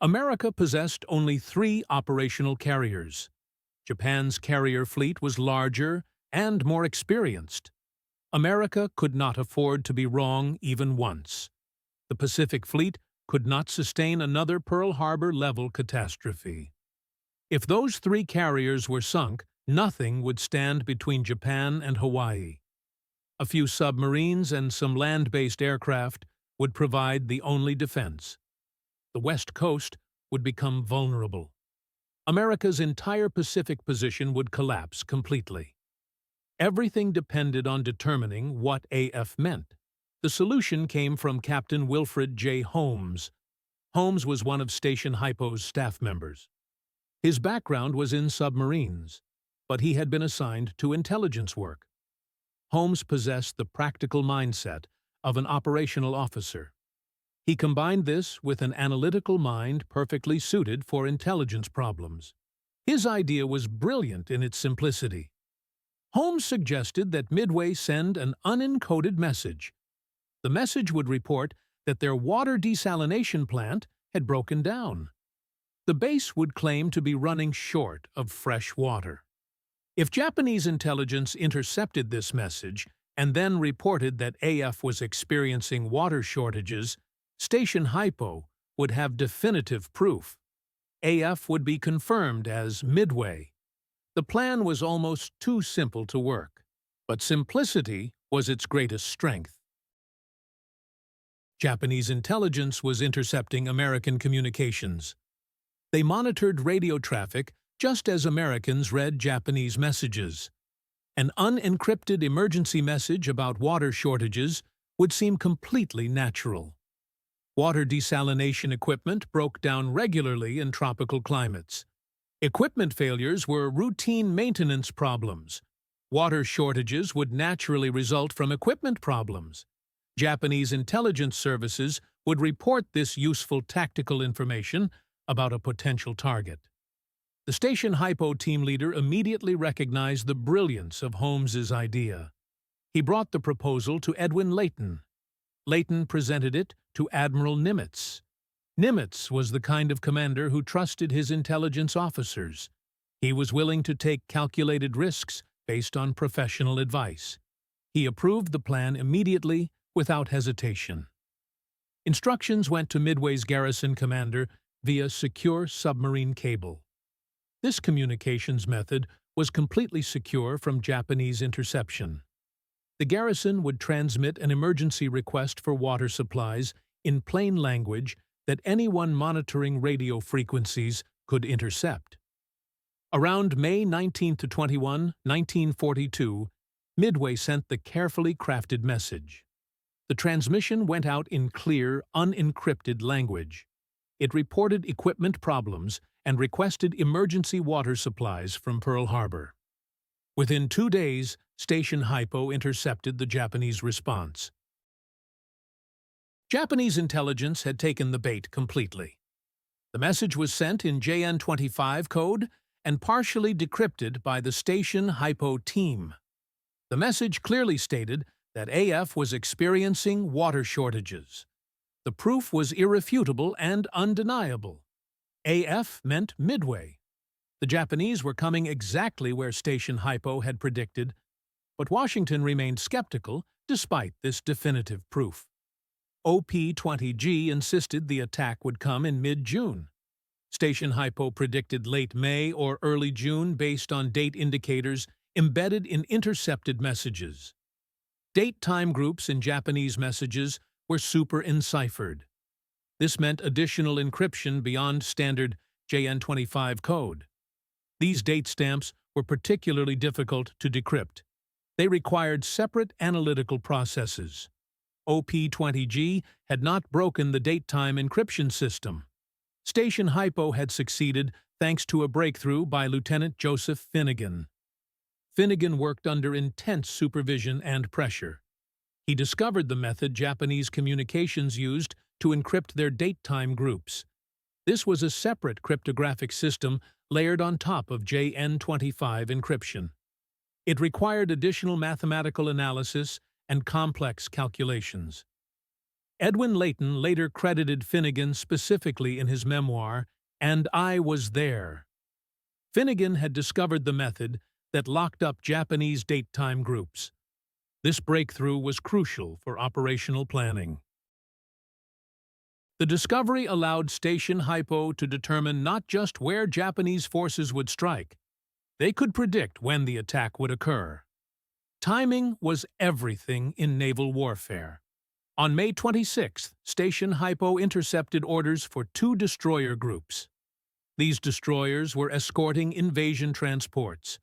America possessed only 3 operational carriers. Japan's carrier fleet was larger and more experienced. America could not afford to be wrong even once. The Pacific Fleet could not sustain another Pearl Harbor-level catastrophe. If those 3 carriers were sunk, nothing would stand between Japan and Hawaii. A few submarines and some land-based aircraft would provide the only defense. The West Coast would become vulnerable. America's entire Pacific position would collapse completely. Everything depended on determining what AF meant. The solution came from Captain Wilfred J. Holmes. Holmes was one of Station Hypo's staff members. His background was in submarines, but he had been assigned to intelligence work. Holmes possessed the practical mindset of an operational officer. He combined this with an analytical mind perfectly suited for intelligence problems. His idea was brilliant in its simplicity. Holmes suggested that Midway send an unencoded message. The message would report that their water desalination plant had broken down. The base would claim to be running short of fresh water. If Japanese intelligence intercepted this message and then reported that AF was experiencing water shortages, Station Hypo would have definitive proof. AF would be confirmed as Midway. The plan was almost too simple to work, but simplicity was its greatest strength. Japanese intelligence was intercepting American communications. They monitored radio traffic just as Americans read Japanese messages. An unencrypted emergency message about water shortages would seem completely natural. Water desalination equipment broke down regularly in tropical climates. Equipment failures were routine maintenance problems. Water shortages would naturally result from equipment problems. Japanese intelligence services would report this useful tactical information about a potential target. The Station Hypo team leader immediately recognized the brilliance of Holmes's idea. He brought the proposal to Edwin Layton. Layton presented it to Admiral Nimitz. Nimitz was the kind of commander who trusted his intelligence officers. He was willing to take calculated risks based on professional advice. He approved the plan immediately, without hesitation. Instructions went to Midway's garrison commander via secure submarine cable. This communications method was completely secure from Japanese interception. The garrison would transmit an emergency request for water supplies in plain language that anyone monitoring radio frequencies could intercept. Around May 19–21, 1942, Midway sent the carefully crafted message. The transmission went out in clear, unencrypted language. It reported equipment problems and requested emergency water supplies from Pearl Harbor. Within 2 days, Station Hypo intercepted the Japanese response. Japanese intelligence had taken the bait completely. The message was sent in JN-25 code and partially decrypted by the Station Hypo team. The message clearly stated that AF was experiencing water shortages. The proof was irrefutable and undeniable. AF meant Midway. The Japanese were coming exactly where Station Hypo had predicted, but Washington remained skeptical despite this definitive proof. OP-20G insisted the attack would come in mid-June. Station Hypo predicted late May or early June based on date indicators embedded in intercepted messages. Date-time groups in Japanese messages were super-enciphered. This meant additional encryption beyond standard JN-25 code. These date stamps were particularly difficult to decrypt. They required separate analytical processes. OP-20G had not broken the date-time encryption system. Station Hypo had succeeded thanks to a breakthrough by Lieutenant Joseph Finnegan. Finnegan worked under intense supervision and pressure. He discovered the method Japanese communications used to encrypt their date-time groups. This was a separate cryptographic system layered on top of JN-25 encryption. It required additional mathematical analysis and complex calculations. Edwin Layton later credited Finnegan specifically in his memoir, "And I Was There." Finnegan had discovered the method that locked up Japanese date-time groups. This breakthrough was crucial for operational planning. The discovery allowed Station Hypo to determine not just where Japanese forces would strike. They could predict when the attack would occur. Timing was everything in naval warfare. On May 26th, Station Hypo intercepted orders for 2 destroyer groups. These destroyers were escorting invasion transports.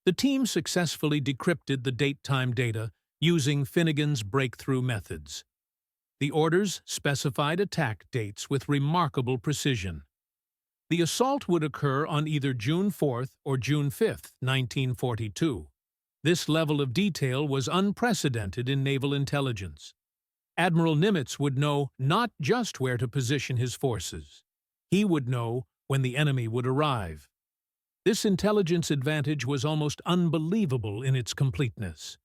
The team successfully decrypted the date-time data using Finnegan's breakthrough methods. The orders specified attack dates with remarkable precision. The assault would occur on either June 4th or June 5th, 1942. This level of detail was unprecedented in naval intelligence. Admiral Nimitz would know not just where to position his forces. He would know when the enemy would arrive. This intelligence advantage was almost unbelievable in its completeness.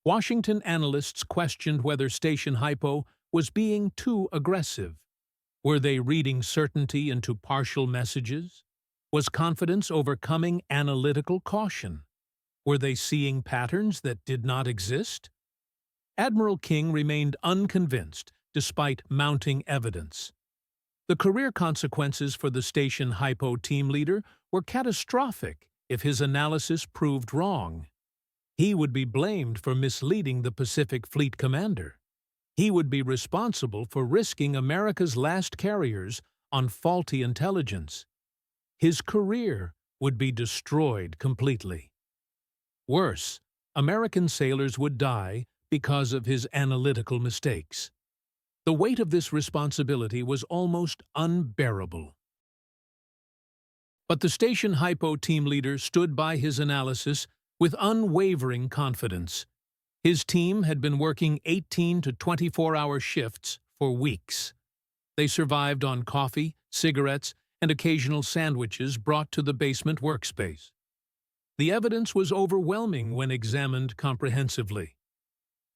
Washington analysts questioned whether Station Hypo was being too aggressive. Were they reading certainty into partial messages? Was confidence overcoming analytical caution? Were they seeing patterns that did not exist? Admiral King remained unconvinced despite mounting evidence. The career consequences for the Station Hypo team leader were catastrophic if his analysis proved wrong. He would be blamed for misleading the Pacific Fleet commander. He would be responsible for risking America's last carriers on faulty intelligence. His career would be destroyed completely. Worse, American sailors would die because of his analytical mistakes. The weight of this responsibility was almost unbearable. But the Station Hypo team leader stood by his analysis with unwavering confidence. His team had been working 18 to 24-hour shifts for weeks. They survived on coffee, cigarettes, and occasional sandwiches brought to the basement workspace. The evidence was overwhelming when examined comprehensively.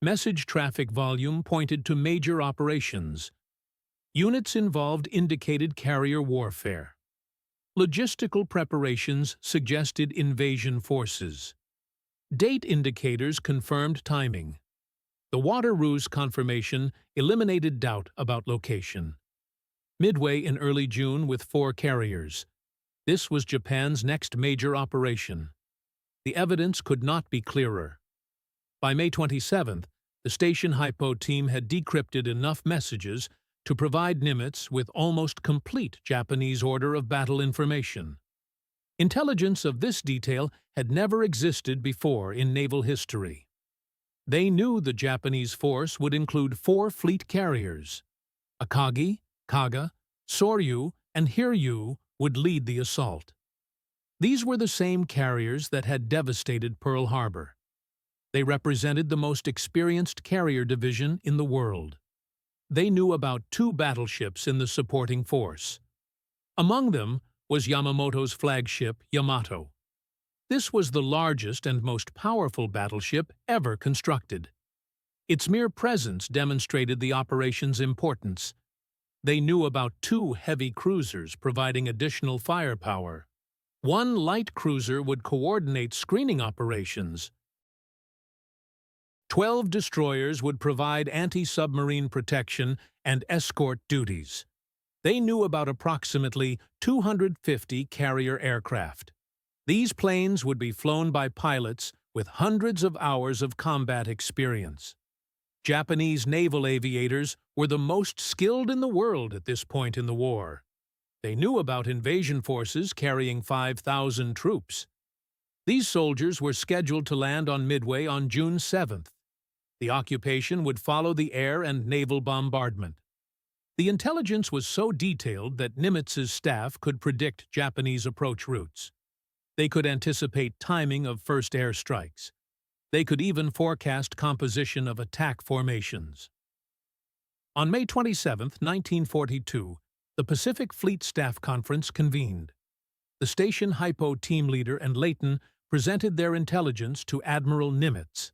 Message traffic volume pointed to major operations. Units involved indicated carrier warfare. Logistical preparations suggested invasion forces. Date indicators confirmed timing. The water ruse confirmation eliminated doubt about location. Midway in early June with 4 carriers. This was Japan's next major operation. The evidence could not be clearer. By May 27th, the Station Hypo team had decrypted enough messages to provide Nimitz with almost complete Japanese order of battle information. Intelligence of this detail had never existed before in naval history. They knew the Japanese force would include 4 fleet carriers. Akagi, Kaga, Soryu, and Hiryu would lead the assault. These were the same carriers that had devastated Pearl Harbor. They represented the most experienced carrier division in the world. They knew about 2 battleships in the supporting force. Among them was Yamamoto's flagship Yamato. This was the largest and most powerful battleship ever constructed. Its mere presence demonstrated the operation's importance. They knew about 2 heavy cruisers providing additional firepower. 1 light cruiser would coordinate screening operations. 12 destroyers would provide anti-submarine protection and escort duties. They knew about approximately 250 carrier aircraft. These planes would be flown by pilots with hundreds of hours of combat experience. Japanese naval aviators were the most skilled in the world at this point in the war. They knew about invasion forces carrying 5,000 troops. These soldiers were scheduled to land on Midway on June 7th. The occupation would follow the air and naval bombardment. The intelligence was so detailed that Nimitz's staff could predict Japanese approach routes. They could anticipate timing of first air strikes. They could even forecast composition of attack formations. On May 27, 1942, the Pacific Fleet Staff Conference convened. The Station Hypo team leader and Leighton presented their intelligence to Admiral Nimitz.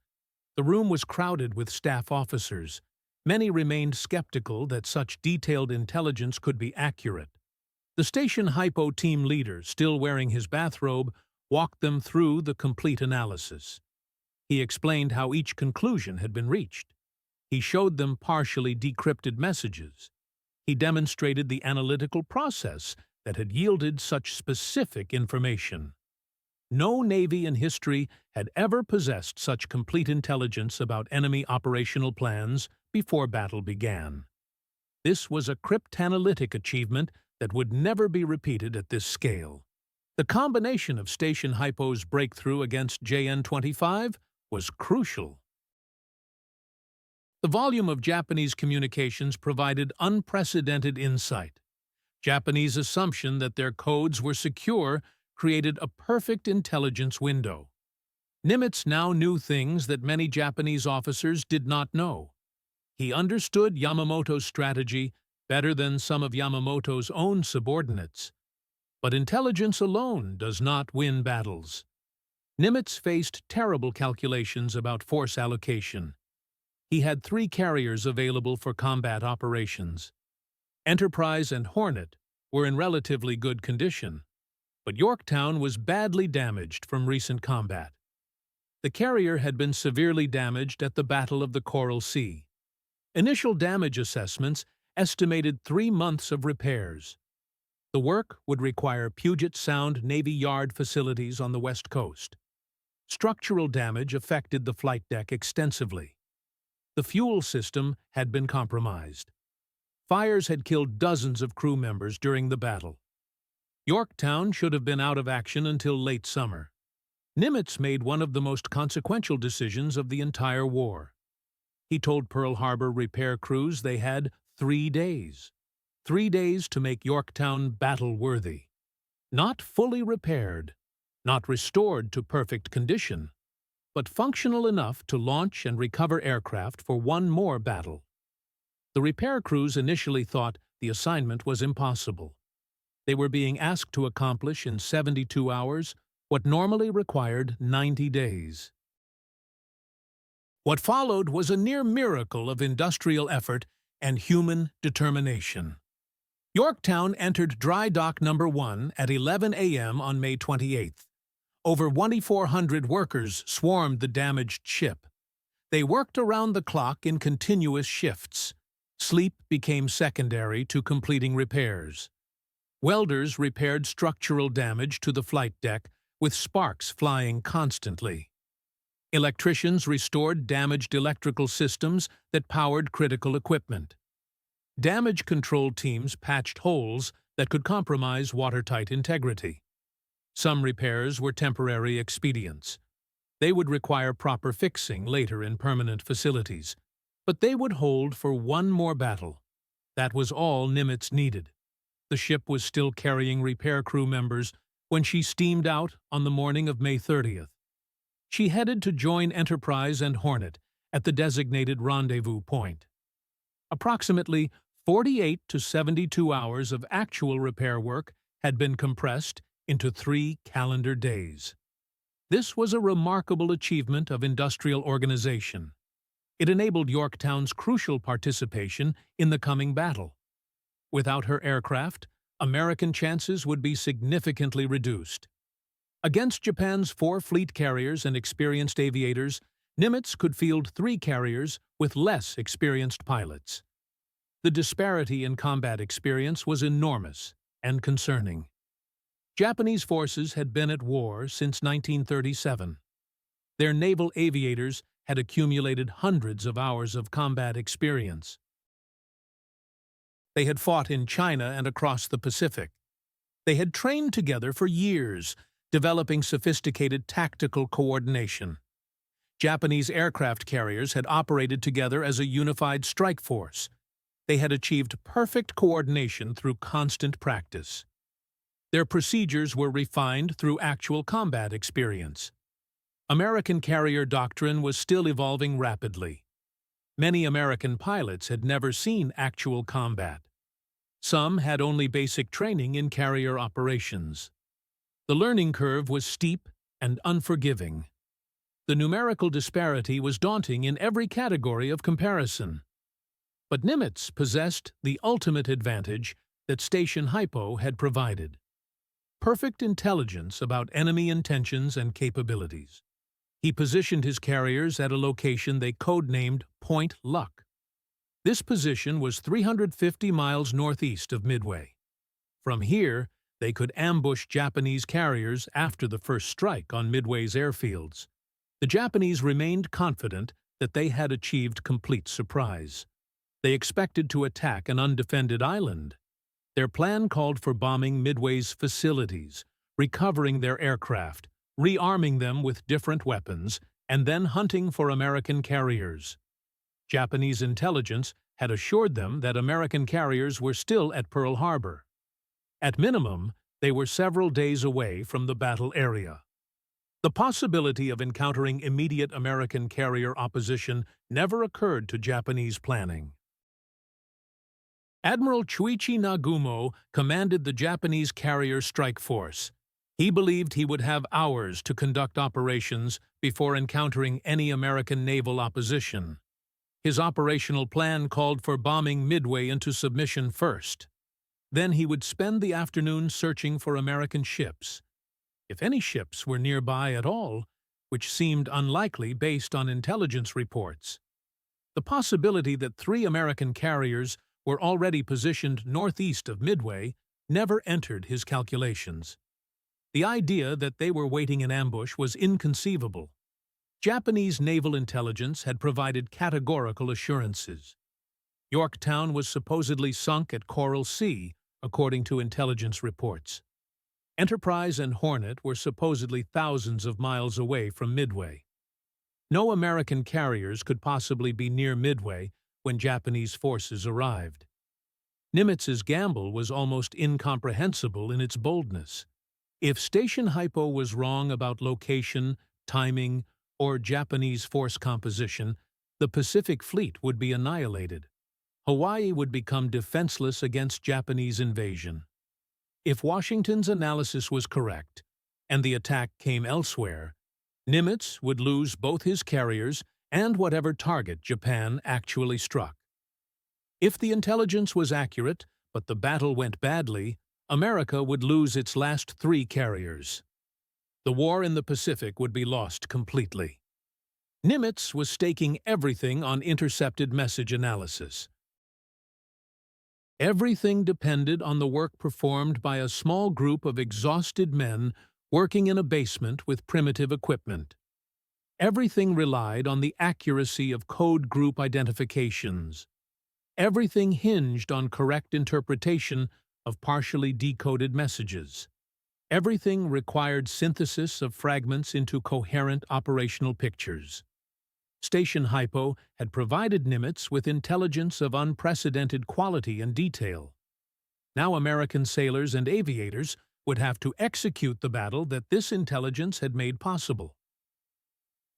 The room was crowded with staff officers. Many remained skeptical that such detailed intelligence could be accurate. The Station Hypo team leader, still wearing his bathrobe, walked them through the complete analysis. He explained how each conclusion had been reached. He showed them partially decrypted messages. He demonstrated the analytical process that had yielded such specific information. No navy in history had ever possessed such complete intelligence about enemy operational plans before battle began. This was a cryptanalytic achievement that would never be repeated at this scale. The combination of Station Hypo's breakthrough against JN-25 was crucial. The volume of Japanese communications provided unprecedented insight. Japanese assumption that their codes were secure created a perfect intelligence window. Nimitz now knew things that many Japanese officers did not know. He understood Yamamoto's strategy better than some of Yamamoto's own subordinates. But intelligence alone does not win battles. Nimitz faced terrible calculations about force allocation. He had 3 carriers available for combat operations. Enterprise and Hornet were in relatively good condition, but Yorktown was badly damaged from recent combat. The carrier had been severely damaged at the Battle of the Coral Sea. Initial damage assessments estimated 3 months of repairs. The work would require Puget Sound Navy Yard facilities on the West Coast. Structural damage affected the flight deck extensively. The fuel system had been compromised. Fires had killed dozens of crew members during the battle. Yorktown should have been out of action until late summer. Nimitz made one of the most consequential decisions of the entire war. He told Pearl Harbor repair crews they had 3 days. 3 days to make Yorktown battle-worthy. Not fully repaired, not restored to perfect condition, but functional enough to launch and recover aircraft for one more battle. The repair crews initially thought the assignment was impossible. They were being asked to accomplish in 72 hours what normally required 90 days. What followed was a near miracle of industrial effort and human determination. Yorktown entered Dry Dock No. 1 at 11 a.m. on May 28th. Over 2,400 workers swarmed the damaged ship. They worked around the clock in continuous shifts. Sleep became secondary to completing repairs. Welders repaired structural damage to the flight deck, with sparks flying constantly. Electricians restored damaged electrical systems that powered critical equipment. Damage control teams patched holes that could compromise watertight integrity. Some repairs were temporary expedients. They would require proper fixing later in permanent facilities, but they would hold for one more battle. That was all Nimitz needed. The ship was still carrying repair crew members when she steamed out on the morning of May 30th. She headed to join Enterprise and Hornet at the designated rendezvous point. Approximately 48 to 72 hours of actual repair work had been compressed into 3 calendar days. This was a remarkable achievement of industrial organization. It enabled Yorktown's crucial participation in the coming battle. Without her aircraft, American chances would be significantly reduced. Against Japan's 4 fleet carriers and experienced aviators, Nimitz could field 3 carriers with less experienced pilots. The disparity in combat experience was enormous and concerning. Japanese forces had been at war since 1937. Their naval aviators had accumulated hundreds of hours of combat experience. They had fought in China and across the Pacific. They had trained together for years, developing sophisticated tactical coordination. Japanese aircraft carriers had operated together as a unified strike force. They had achieved perfect coordination through constant practice. Their procedures were refined through actual combat experience. American carrier doctrine was still evolving rapidly. Many American pilots had never seen actual combat. Some had only basic training in carrier operations. The learning curve was steep and unforgiving. The numerical disparity was daunting in every category of comparison. But Nimitz possessed the ultimate advantage that Station Hypo had provided: perfect intelligence about enemy intentions and capabilities. He positioned his carriers at a location they codenamed Point Luck. This position was 350 miles northeast of Midway. From here, they could ambush Japanese carriers after the first strike on Midway's airfields. The Japanese remained confident that they had achieved complete surprise. They expected to attack an undefended island. Their plan called for bombing Midway's facilities, recovering their aircraft, rearming them with different weapons, and then hunting for American carriers. Japanese intelligence had assured them that American carriers were still at Pearl Harbor. At minimum, they were several days away from the battle area. The possibility of encountering immediate American carrier opposition never occurred to Japanese planning. Admiral Chuichi Nagumo commanded the Japanese carrier strike force. He believed he would have hours to conduct operations before encountering any American naval opposition. His operational plan called for bombing Midway into submission first. Then he would spend the afternoon searching for American ships. If any ships were nearby at all, which seemed unlikely based on intelligence reports. The possibility that 3 American carriers were already positioned northeast of Midway never entered his calculations. The idea that they were waiting in ambush was inconceivable. Japanese naval intelligence had provided categorical assurances. Yorktown was supposedly sunk at Coral Sea, according to intelligence reports. Enterprise and Hornet were supposedly thousands of miles away from Midway. No American carriers could possibly be near Midway when Japanese forces arrived. Nimitz's gamble was almost incomprehensible in its boldness. If Station Hypo was wrong about location, timing, or Japanese force composition, the Pacific Fleet would be annihilated. Hawaii would become defenseless against Japanese invasion. If Washington's analysis was correct, and the attack came elsewhere, Nimitz would lose both his carriers and whatever target Japan actually struck. If the intelligence was accurate, but the battle went badly, America would lose its last 3 carriers. The war in the Pacific would be lost completely. Nimitz was staking everything on intercepted message analysis. Everything depended on the work performed by a small group of exhausted men working in a basement with primitive equipment. Everything relied on the accuracy of code group identifications. Everything hinged on correct interpretation of partially decoded messages. Everything required synthesis of fragments into coherent operational pictures. Station Hypo had provided Nimitz with intelligence of unprecedented quality and detail. Now American sailors and aviators would have to execute the battle that this intelligence had made possible.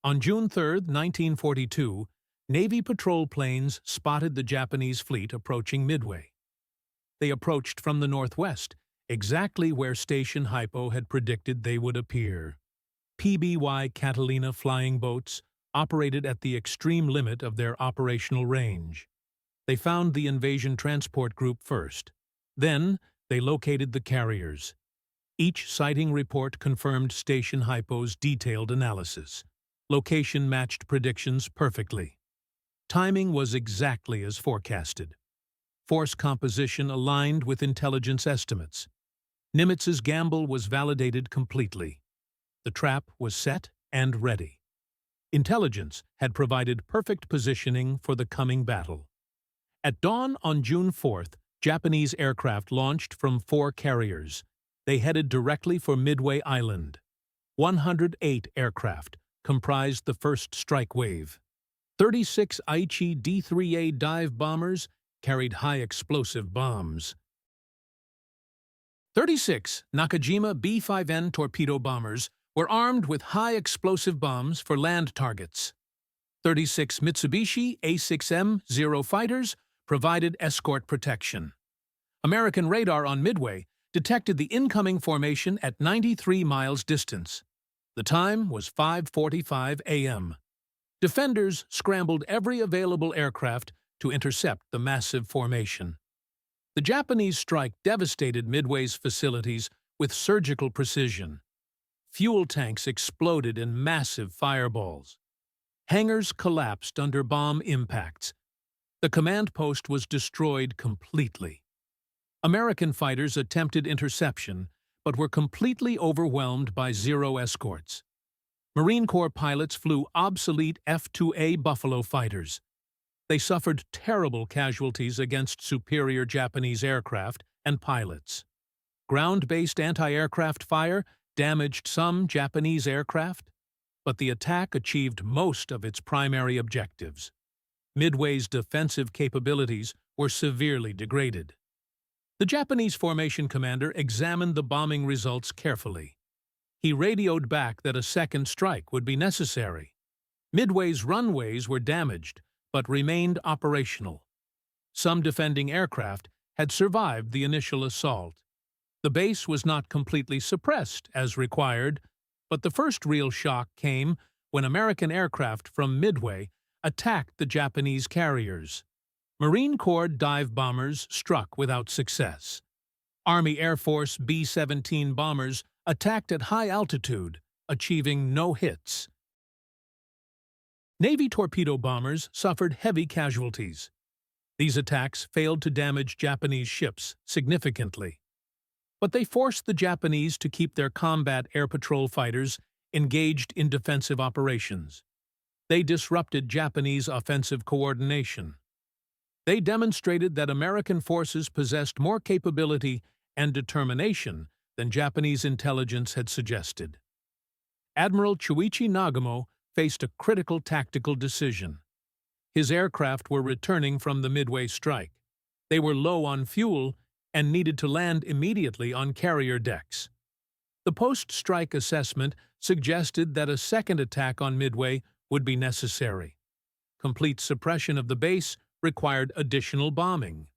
On June 3, 1942, Navy patrol planes spotted the Japanese fleet approaching Midway. They approached from the northwest, exactly where Station Hypo had predicted they would appear. PBY Catalina flying boats operated at the extreme limit of their operational range. They found the invasion transport group first. Then, they located the carriers. Each sighting report confirmed Station Hypo's detailed analysis. Location matched predictions perfectly. Timing was exactly as forecasted. Force composition aligned with intelligence estimates. Nimitz's gamble was validated completely. The trap was set and ready. Intelligence had provided perfect positioning for the coming battle. At dawn on June 4th, Japanese aircraft launched from 4 carriers. They headed directly for Midway Island. 108 aircraft comprised the first strike wave. 36 Aichi D-3A dive bombers carried high-explosive bombs. 36 Nakajima B-5N torpedo bombers were armed with high-explosive bombs for land targets. 36 Mitsubishi A-6M-0 fighters provided escort protection. American radar on Midway detected the incoming formation at 93 miles distance. The time was 5:45 a.m. Defenders scrambled every available aircraft to intercept the massive formation. The Japanese strike devastated Midway's facilities with surgical precision. Fuel tanks exploded in massive fireballs. Hangars collapsed under bomb impacts. The command post was destroyed completely. American fighters attempted interception, but were completely overwhelmed by Zero escorts. Marine Corps pilots flew obsolete F-2A Buffalo fighters. They suffered terrible casualties against superior Japanese aircraft and pilots. Ground-based anti-aircraft fire damaged some Japanese aircraft, but the attack achieved most of its primary objectives. Midway's defensive capabilities were severely degraded. The Japanese formation commander examined the bombing results carefully. He radioed back that a second strike would be necessary. Midway's runways were damaged, but remained operational. Some defending aircraft had survived the initial assault. The base was not completely suppressed, as required, but the first real shock came when American aircraft from Midway attacked the Japanese carriers. Marine Corps dive bombers struck without success. Army Air Force B-17 bombers attacked at high altitude, achieving no hits. Navy torpedo bombers suffered heavy casualties. These attacks failed to damage Japanese ships significantly, but they forced the Japanese to keep their combat air patrol fighters engaged in defensive operations. They disrupted Japanese offensive coordination. They demonstrated that American forces possessed more capability and determination than Japanese intelligence had suggested. Admiral Chuichi Nagamo faced a critical tactical decision. His aircraft were returning from the Midway strike. They were low on fuel and needed to land immediately on carrier decks. The post-strike assessment suggested that a second attack on Midway would be necessary. Complete suppression of the base required additional bombing.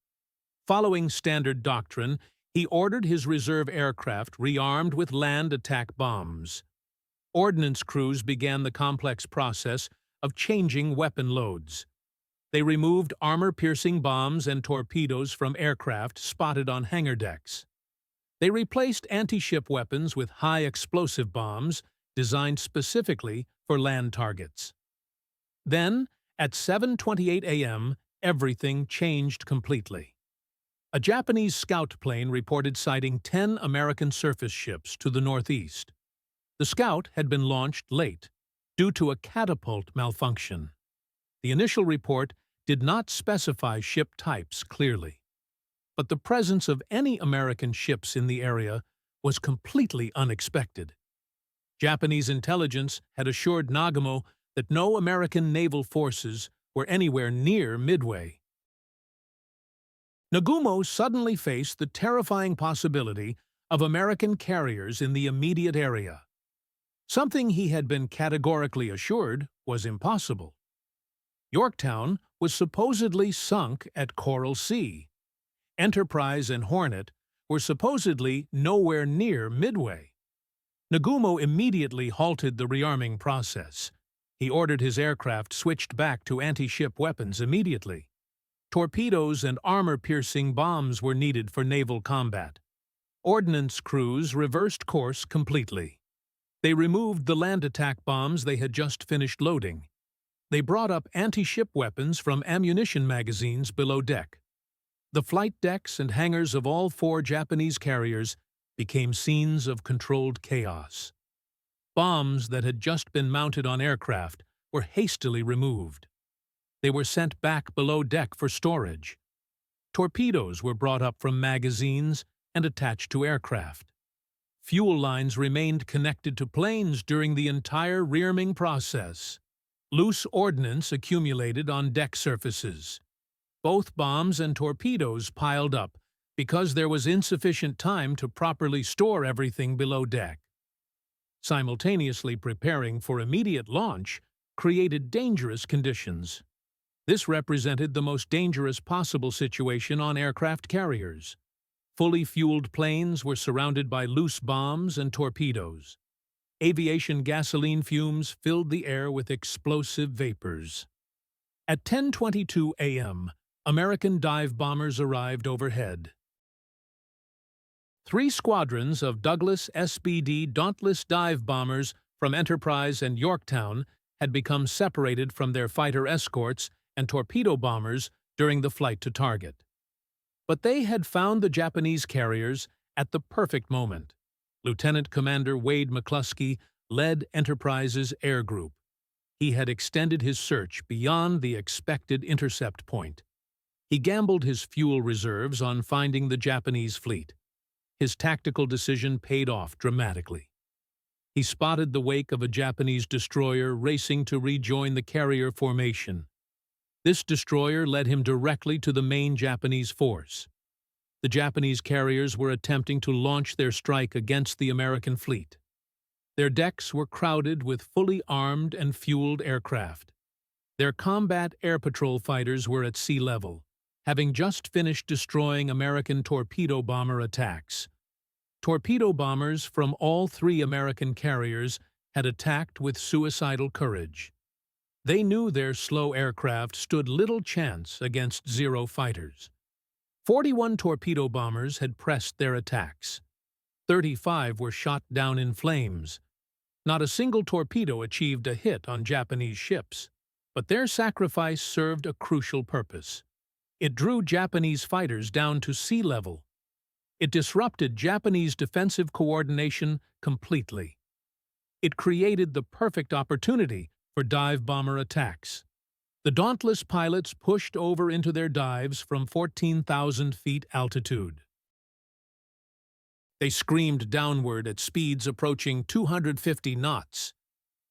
Following standard doctrine, he ordered his reserve aircraft rearmed with land attack bombs. Ordnance crews began the complex process of changing weapon loads. They removed armor-piercing bombs and torpedoes from aircraft spotted on hangar decks. They replaced anti-ship weapons with high-explosive bombs designed specifically for land targets. Then, at 7:28 a.m., everything changed completely. A Japanese scout plane reported sighting 10 American surface ships to the northeast. The scout had been launched late, due to a catapult malfunction. The initial report did not specify ship types clearly, but the presence of any American ships in the area was completely unexpected. Japanese intelligence had assured Nagamo that no American naval forces were anywhere near Midway. Nagumo suddenly faced the terrifying possibility of American carriers in the immediate area. Something he had been categorically assured was impossible. Yorktown was supposedly sunk at Coral Sea. Enterprise and Hornet were supposedly nowhere near Midway. Nagumo immediately halted the rearming process. He ordered his aircraft switched back to anti-ship weapons immediately. Torpedoes and armor-piercing bombs were needed for naval combat. Ordnance crews reversed course completely. They removed the land attack bombs they had just finished loading. They brought up anti-ship weapons from ammunition magazines below deck. The flight decks and hangars of all 4 Japanese carriers became scenes of controlled chaos. Bombs that had just been mounted on aircraft were hastily removed. They were sent back below deck for storage. Torpedoes were brought up from magazines and attached to aircraft. Fuel lines remained connected to planes during the entire rearming process. Loose ordnance accumulated on deck surfaces. Both bombs and torpedoes piled up because there was insufficient time to properly store everything below deck. Simultaneously preparing for immediate launch created dangerous conditions. This represented the most dangerous possible situation on aircraft carriers. Fully fueled planes were surrounded by loose bombs and torpedoes. Aviation gasoline fumes filled the air with explosive vapors. At 10:22 a.m., American dive bombers arrived overhead. 3 squadrons of Douglas SBD Dauntless dive bombers from Enterprise and Yorktown had become separated from their fighter escorts and torpedo bombers during the flight to target. But they had found the Japanese carriers at the perfect moment. Lieutenant Commander Wade McCluskey led Enterprise's air group. He had extended his search beyond the expected intercept point. He gambled his fuel reserves on finding the Japanese fleet. His tactical decision paid off dramatically. He spotted the wake of a Japanese destroyer racing to rejoin the carrier formation. This destroyer led him directly to the main Japanese force. The Japanese carriers were attempting to launch their strike against the American fleet. Their decks were crowded with fully armed and fueled aircraft. Their combat air patrol fighters were at sea level, having just finished destroying American torpedo bomber attacks. Torpedo bombers from all 3 American carriers had attacked with suicidal courage. They knew their slow aircraft stood little chance against Zero fighters. 41 torpedo bombers had pressed their attacks. 35 were shot down in flames. Not a single torpedo achieved a hit on Japanese ships, but their sacrifice served a crucial purpose. It drew Japanese fighters down to sea level. It disrupted Japanese defensive coordination completely. It created the perfect opportunity for dive bomber attacks. The dauntless pilots pushed over into their dives from 14,000 feet altitude. They screamed downward at speeds approaching 250 knots.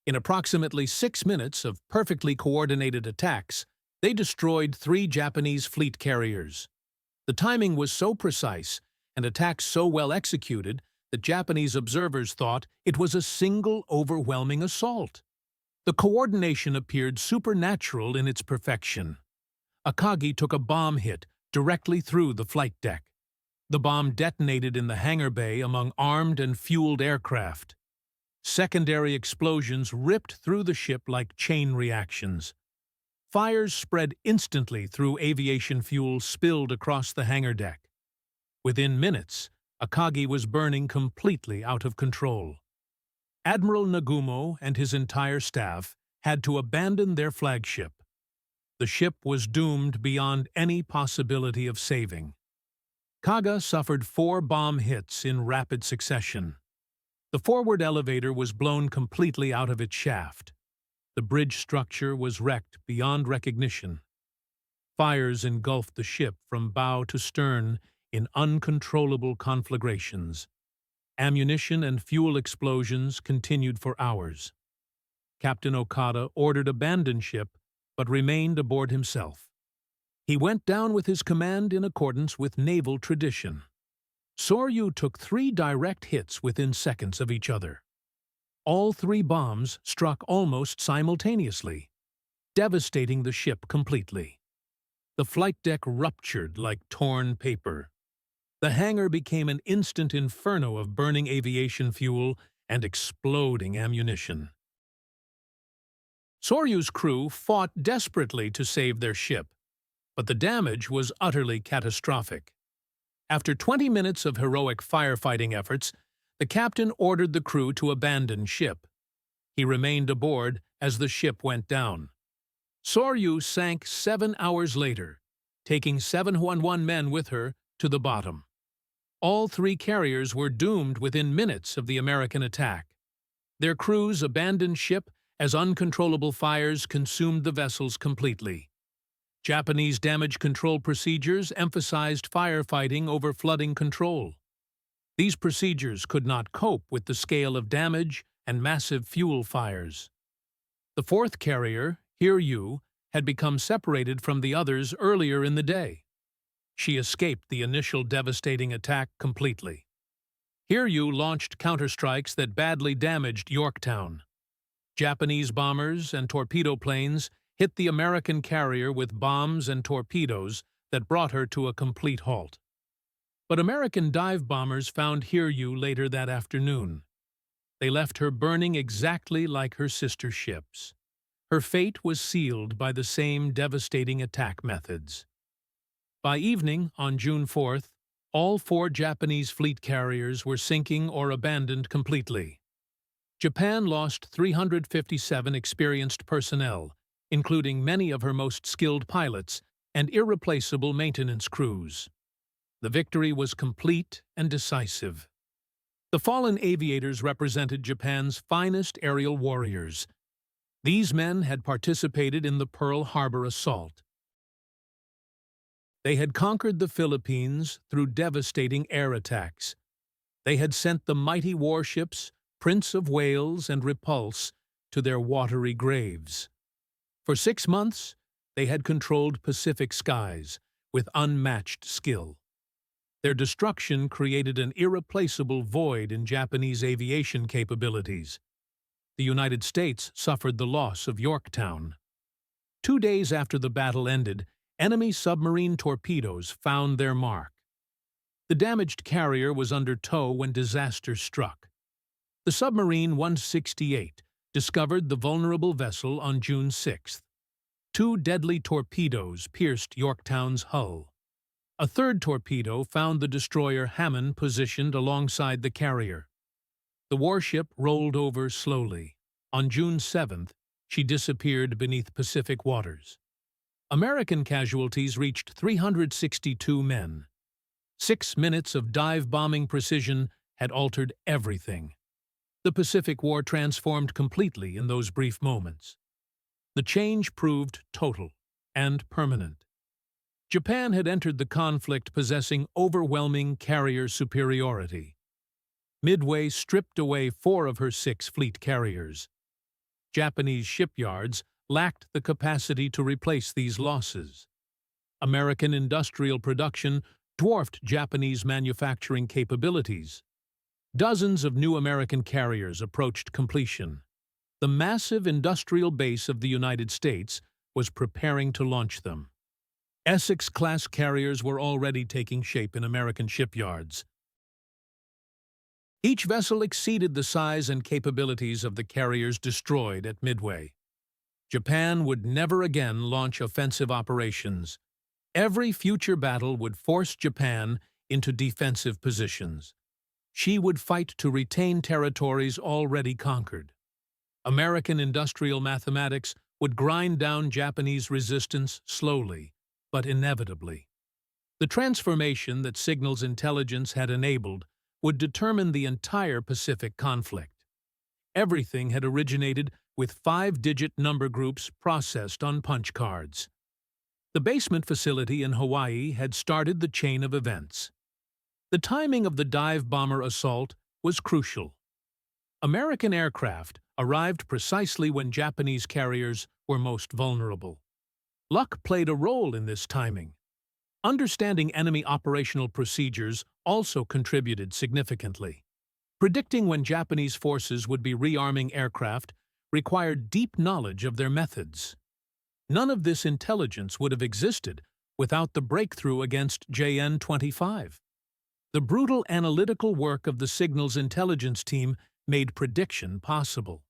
In approximately 6 minutes of perfectly coordinated attacks, they destroyed 3 Japanese fleet carriers. The timing was so precise and attacks so well executed that Japanese observers thought it was a single overwhelming assault. The coordination appeared supernatural in its perfection. Akagi took a bomb hit directly through the flight deck. The bomb detonated in the hangar bay among armed and fueled aircraft. Secondary explosions ripped through the ship like chain reactions. Fires spread instantly through aviation fuel spilled across the hangar deck. Within minutes, Akagi was burning completely out of control. Admiral Nagumo and his entire staff had to abandon their flagship. The ship was doomed beyond any possibility of saving. Kaga suffered 4 bomb hits in rapid succession. The forward elevator was blown completely out of its shaft. The bridge structure was wrecked beyond recognition. Fires engulfed the ship from bow to stern in uncontrollable conflagrations. Ammunition and fuel explosions continued for hours. Captain Okada ordered abandon ship, but remained aboard himself. He went down with his command in accordance with naval tradition. Soryu took 3 direct hits within seconds of each other. All 3 bombs struck almost simultaneously, devastating the ship completely. The flight deck ruptured like torn paper. The hangar became an instant inferno of burning aviation fuel and exploding ammunition. Soryu's crew fought desperately to save their ship, but the damage was utterly catastrophic. After 20 minutes of heroic firefighting efforts, the captain ordered the crew to abandon ship. He remained aboard as the ship went down. Soryu sank 7 hours later, taking 711 men with her to the bottom. All 3 carriers were doomed within minutes of the American attack. Their crews abandoned ship as uncontrollable fires consumed the vessels completely. Japanese damage control procedures emphasized firefighting over flooding control. These procedures could not cope with the scale of damage and massive fuel fires. The fourth carrier, Hiryu, had become separated from the others earlier in the day. She escaped the initial devastating attack completely. Hiryu launched counterstrikes that badly damaged Yorktown. Japanese bombers and torpedo planes hit the American carrier with bombs and torpedoes that brought her to a complete halt. But American dive bombers found Hiryu later that afternoon. They left her burning exactly like her sister ships. Her fate was sealed by the same devastating attack methods. By evening, on June 4th, all 4 Japanese fleet carriers were sinking or abandoned completely. Japan lost 357 experienced personnel, including many of her most skilled pilots and irreplaceable maintenance crews. The victory was complete and decisive. The fallen aviators represented Japan's finest aerial warriors. These men had participated in the Pearl Harbor assault. They had conquered the Philippines through devastating air attacks. They had sent the mighty warships, Prince of Wales and Repulse, to their watery graves. For 6 months, they had controlled Pacific skies with unmatched skill. Their destruction created an irreplaceable void in Japanese aviation capabilities. The United States suffered the loss of Yorktown. 2 days after the battle ended, enemy submarine torpedoes found their mark. The damaged carrier was under tow when disaster struck. The submarine 168 discovered the vulnerable vessel on June 6th. 2 deadly torpedoes pierced Yorktown's hull. A third torpedo found the destroyer Hammond positioned alongside the carrier. The warship rolled over slowly. On June 7th, she disappeared beneath Pacific waters. American casualties reached 362 men. 6 minutes of dive-bombing precision had altered everything. The Pacific War transformed completely in those brief moments. The change proved total and permanent. Japan had entered the conflict possessing overwhelming carrier superiority. Midway stripped away 4 of her 6 fleet carriers. Japanese shipyards lacked the capacity to replace these losses. American industrial production dwarfed Japanese manufacturing capabilities. Dozens of new American carriers approached completion. The massive industrial base of the United States was preparing to launch them. Essex-class carriers were already taking shape in American shipyards. Each vessel exceeded the size and capabilities of the carriers destroyed at Midway. Japan would never again launch offensive operations. Every future battle would force Japan into defensive positions. She would fight to retain territories already conquered. American industrial mathematics would grind down Japanese resistance slowly, but inevitably. The transformation that signals intelligence had enabled would determine the entire Pacific conflict. Everything had originated with 5-digit number groups processed on punch cards. The basement facility in Hawaii had started the chain of events. The timing of the dive bomber assault was crucial. American aircraft arrived precisely when Japanese carriers were most vulnerable. Luck played a role in this timing. Understanding enemy operational procedures also contributed significantly. Predicting when Japanese forces would be rearming aircraft required deep knowledge of their methods. None of this intelligence would have existed without the breakthrough against JN-25. The brutal analytical work of the Signals Intelligence Team made prediction possible.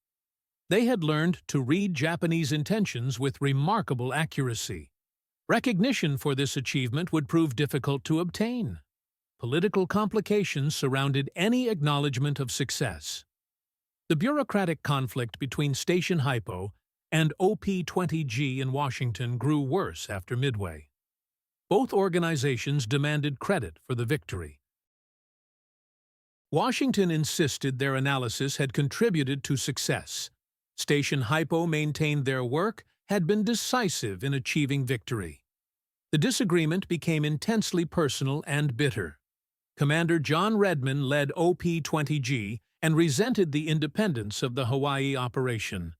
They had learned to read Japanese intentions with remarkable accuracy. Recognition for this achievement would prove difficult to obtain. Political complications surrounded any acknowledgement of success. The bureaucratic conflict between Station Hypo and OP-20G in Washington grew worse after Midway. Both organizations demanded credit for the victory. Washington insisted their analysis had contributed to success. Station Hypo maintained their work had been decisive in achieving victory. The disagreement became intensely personal and bitter. Commander John Redman led OP-20G and resented the independence of the Hawaii operation.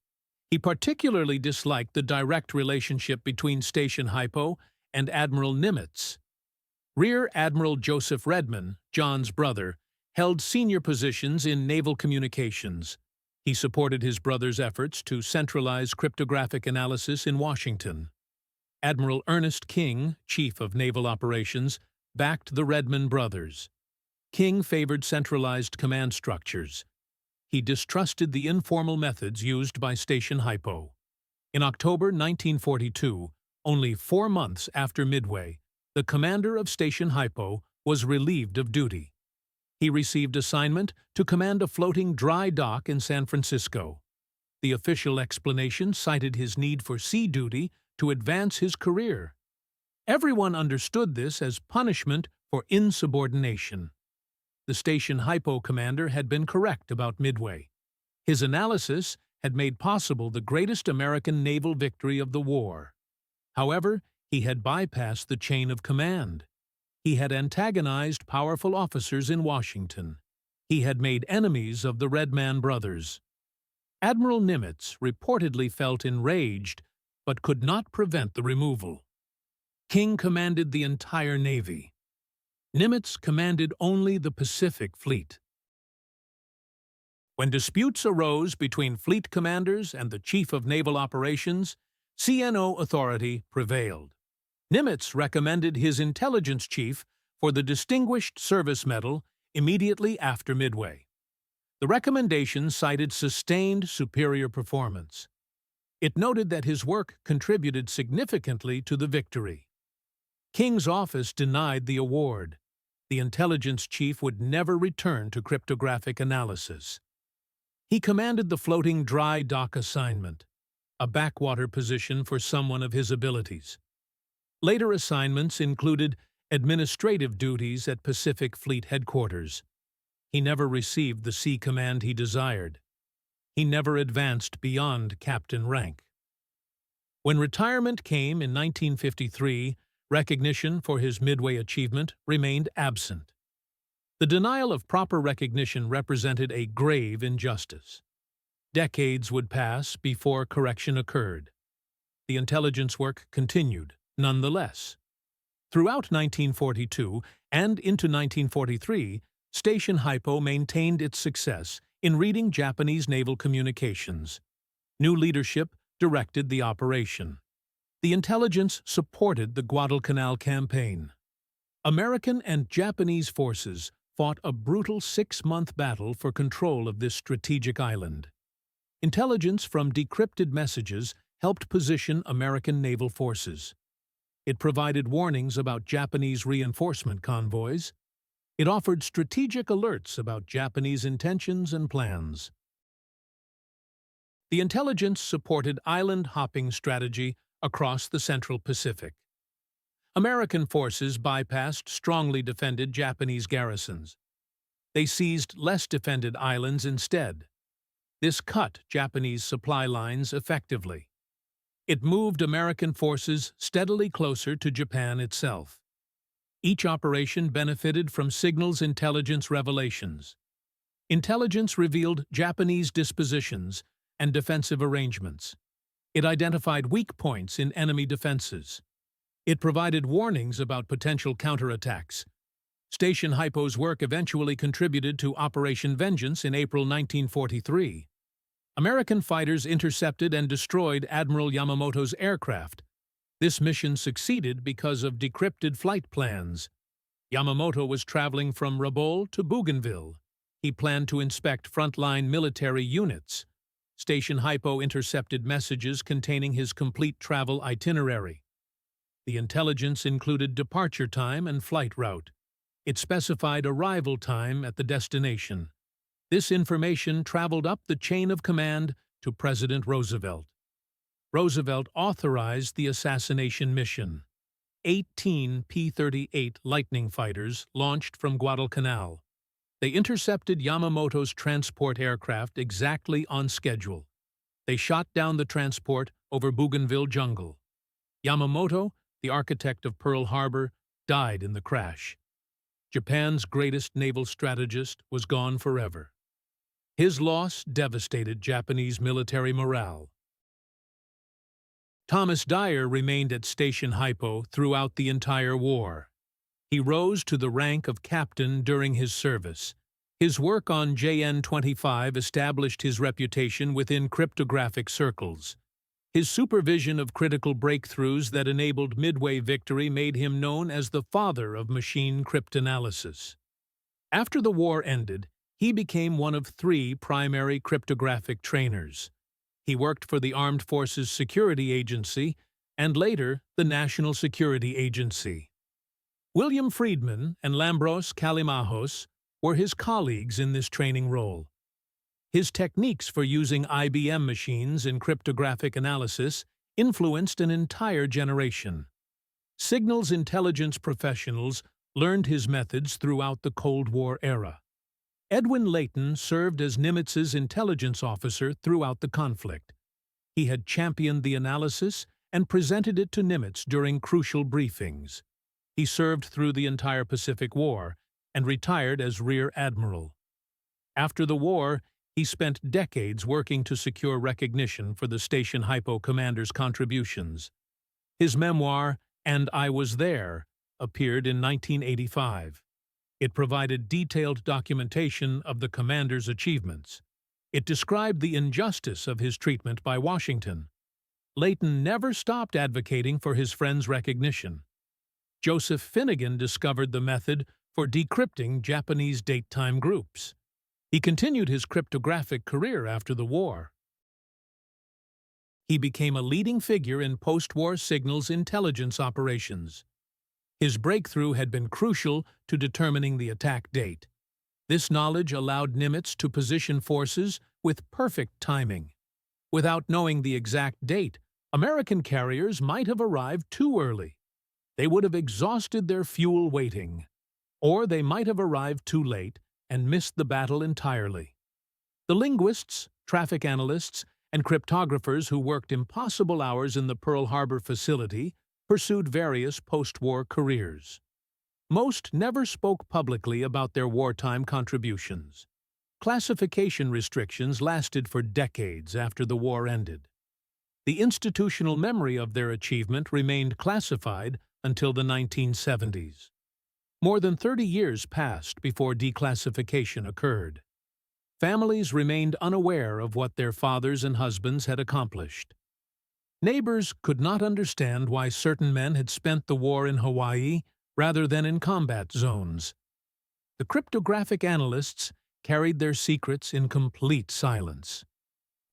He particularly disliked the direct relationship between Station Hypo and Admiral Nimitz. Rear Admiral Joseph Redman, John's brother, held senior positions in naval communications. He supported his brother's efforts to centralize cryptographic analysis in Washington. Admiral Ernest King, chief of naval operations, backed the Redman brothers. King favored centralized command structures. He distrusted the informal methods used by Station Hypo. In October 1942, only 4 months after Midway, the commander of Station Hypo was relieved of duty. He received assignment to command a floating dry dock in San Francisco. The official explanation cited his need for sea duty to advance his career. Everyone understood this as punishment for insubordination. The Station Hypo commander had been correct about Midway. His analysis had made possible the greatest American naval victory of the war. However, he had bypassed the chain of command. He had antagonized powerful officers in Washington. He had made enemies of the Redman brothers. Admiral Nimitz reportedly felt enraged, but could not prevent the removal. King commanded the entire Navy. Nimitz commanded only the Pacific Fleet. When disputes arose between fleet commanders and the Chief of Naval Operations, CNO authority prevailed. Nimitz recommended his intelligence chief for the Distinguished Service Medal immediately after Midway. The recommendation cited sustained superior performance. It noted that his work contributed significantly to the victory. King's office denied the award. The intelligence chief would never return to cryptographic analysis. He commanded the floating dry dock assignment, a backwater position for someone of his abilities. Later assignments included administrative duties at Pacific Fleet headquarters. He never received the sea command he desired. He never advanced beyond captain rank. When retirement came in 1953, recognition for his Midway achievement remained absent. The denial of proper recognition represented a grave injustice. Decades would pass before correction occurred. The intelligence work continued, nonetheless. Throughout 1942 and into 1943, Station Hypo maintained its success in reading Japanese naval communications. New leadership directed the operation. The intelligence supported the Guadalcanal campaign. American and Japanese forces fought a brutal 6-month battle for control of this strategic island. Intelligence from decrypted messages helped position American naval forces. It provided warnings about Japanese reinforcement convoys. It offered strategic alerts about Japanese intentions and plans. The intelligence supported island-hopping strategy across the Central Pacific. American forces bypassed strongly defended Japanese garrisons. They seized less defended islands instead. This cut Japanese supply lines effectively. It moved American forces steadily closer to Japan itself. Each operation benefited from signals intelligence revelations. Intelligence revealed Japanese dispositions and defensive arrangements. It identified weak points in enemy defenses. It provided warnings about potential counterattacks. Station Hypo's work eventually contributed to Operation Vengeance in April 1943. American fighters intercepted and destroyed Admiral Yamamoto's aircraft. This mission succeeded because of decrypted flight plans. Yamamoto was traveling from Rabaul to Bougainville. He planned to inspect frontline military units. Station Hypo intercepted messages containing his complete travel itinerary. The intelligence included departure time and flight route. It specified arrival time at the destination. This information traveled up the chain of command to President Roosevelt. Roosevelt authorized the assassination mission. 18 P-38 Lightning fighters launched from Guadalcanal. They intercepted Yamamoto's transport aircraft exactly on schedule. They shot down the transport over Bougainville jungle. Yamamoto, the architect of Pearl Harbor, died in the crash. Japan's greatest naval strategist was gone forever. His loss devastated Japanese military morale. Thomas Dyer remained at Station Hypo throughout the entire war. He rose to the rank of captain during his service. His work on JN-25 established his reputation within cryptographic circles. His supervision of critical breakthroughs that enabled Midway victory made him known as the father of machine cryptanalysis. After the war ended, he became one of 3 primary cryptographic trainers. He worked for the Armed Forces Security Agency and later the National Security Agency. William Friedman and Lambros Kalimajos were his colleagues in this training role. His techniques for using IBM machines in cryptographic analysis influenced an entire generation. Signals intelligence professionals learned his methods throughout the Cold War era. Edwin Layton served as Nimitz's intelligence officer throughout the conflict. He had championed the analysis and presented it to Nimitz during crucial briefings. He served through the entire Pacific War and retired as Rear Admiral. After the war, he spent decades working to secure recognition for the Station Hypo commander's contributions. His memoir, And I Was There, appeared in 1985. It provided detailed documentation of the commander's achievements. It described the injustice of his treatment by Washington. Layton never stopped advocating for his friend's recognition. Joseph Finnegan discovered the method for decrypting Japanese date-time groups. He continued his cryptographic career after the war. He became a leading figure in post-war signals intelligence operations. His breakthrough had been crucial to determining the attack date. This knowledge allowed Nimitz to position forces with perfect timing. Without knowing the exact date, American carriers might have arrived too early. They would have exhausted their fuel waiting. Or they might have arrived too late and missed the battle entirely. The linguists, traffic analysts, and cryptographers who worked impossible hours in the Pearl Harbor facility pursued various post-war careers. Most never spoke publicly about their wartime contributions. Classification restrictions lasted for decades after the war ended. The institutional memory of their achievement remained classified until the 1970s. More than 30 years passed before declassification occurred. Families remained unaware of what their fathers and husbands had accomplished. Neighbors could not understand why certain men had spent the war in Hawaii rather than in combat zones. The cryptographic analysts carried their secrets in complete silence.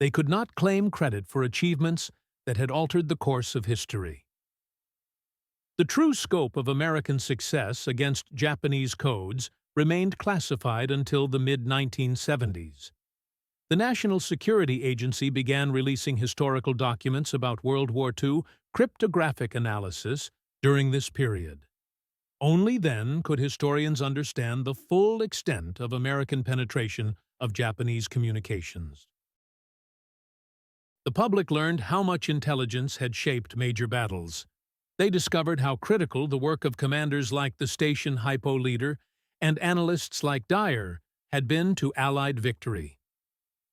They could not claim credit for achievements that had altered the course of history. The true scope of American success against Japanese codes remained classified until the mid-1970s. The National Security Agency began releasing historical documents about World War II cryptographic analysis during this period. Only then could historians understand the full extent of American penetration of Japanese communications. The public learned how much intelligence had shaped major battles. They discovered how critical the work of commanders like the Station Hypo leader and analysts like Dyer had been to Allied victory.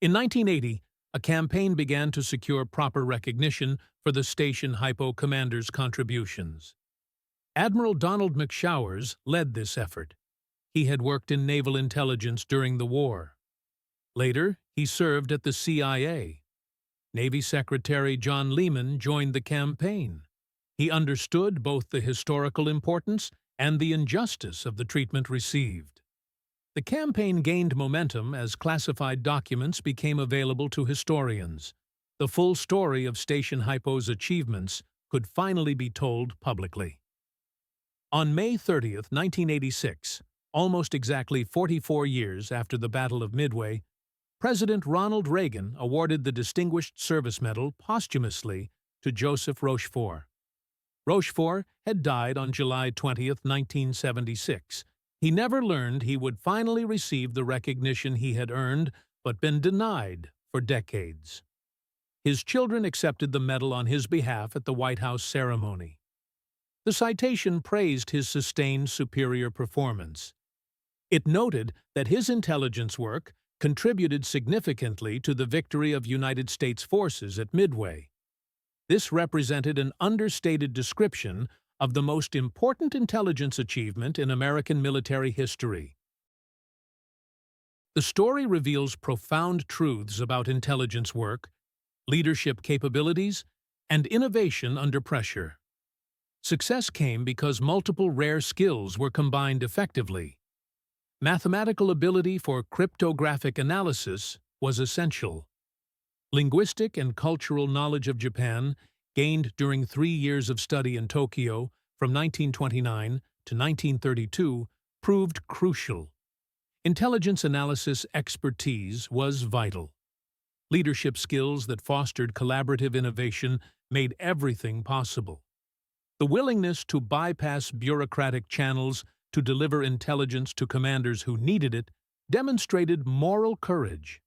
In 1980, a campaign began to secure proper recognition for the Station Hypo commander's contributions. Admiral Donald McShowers led this effort. He had worked in naval intelligence during the war. Later, he served at the CIA. Navy Secretary John Lehman joined the campaign. He understood both the historical importance and the injustice of the treatment received. The campaign gained momentum as classified documents became available to historians. The full story of Station Hypo's achievements could finally be told publicly. On May 30, 1986, almost exactly 44 years after the Battle of Midway, President Ronald Reagan awarded the Distinguished Service Medal posthumously to Joseph Rochefort. Rochefort had died on July 20, 1976. He never learned he would finally receive the recognition he had earned but been denied for decades. His children accepted the medal on his behalf at the White House ceremony. The citation praised his sustained superior performance. It noted that his intelligence work contributed significantly to the victory of United States forces at Midway. This represented an understated description of the most important intelligence achievement in American military history. The story reveals profound truths about intelligence work, leadership capabilities, and innovation under pressure. Success came because multiple rare skills were combined effectively. Mathematical ability for cryptographic analysis was essential. Linguistic and cultural knowledge of Japan, gained during 3 years of study in Tokyo from 1929 to 1932, proved crucial. Intelligence analysis expertise was vital. Leadership skills that fostered collaborative innovation made everything possible. The willingness to bypass bureaucratic channels to deliver intelligence to commanders who needed it demonstrated moral courage.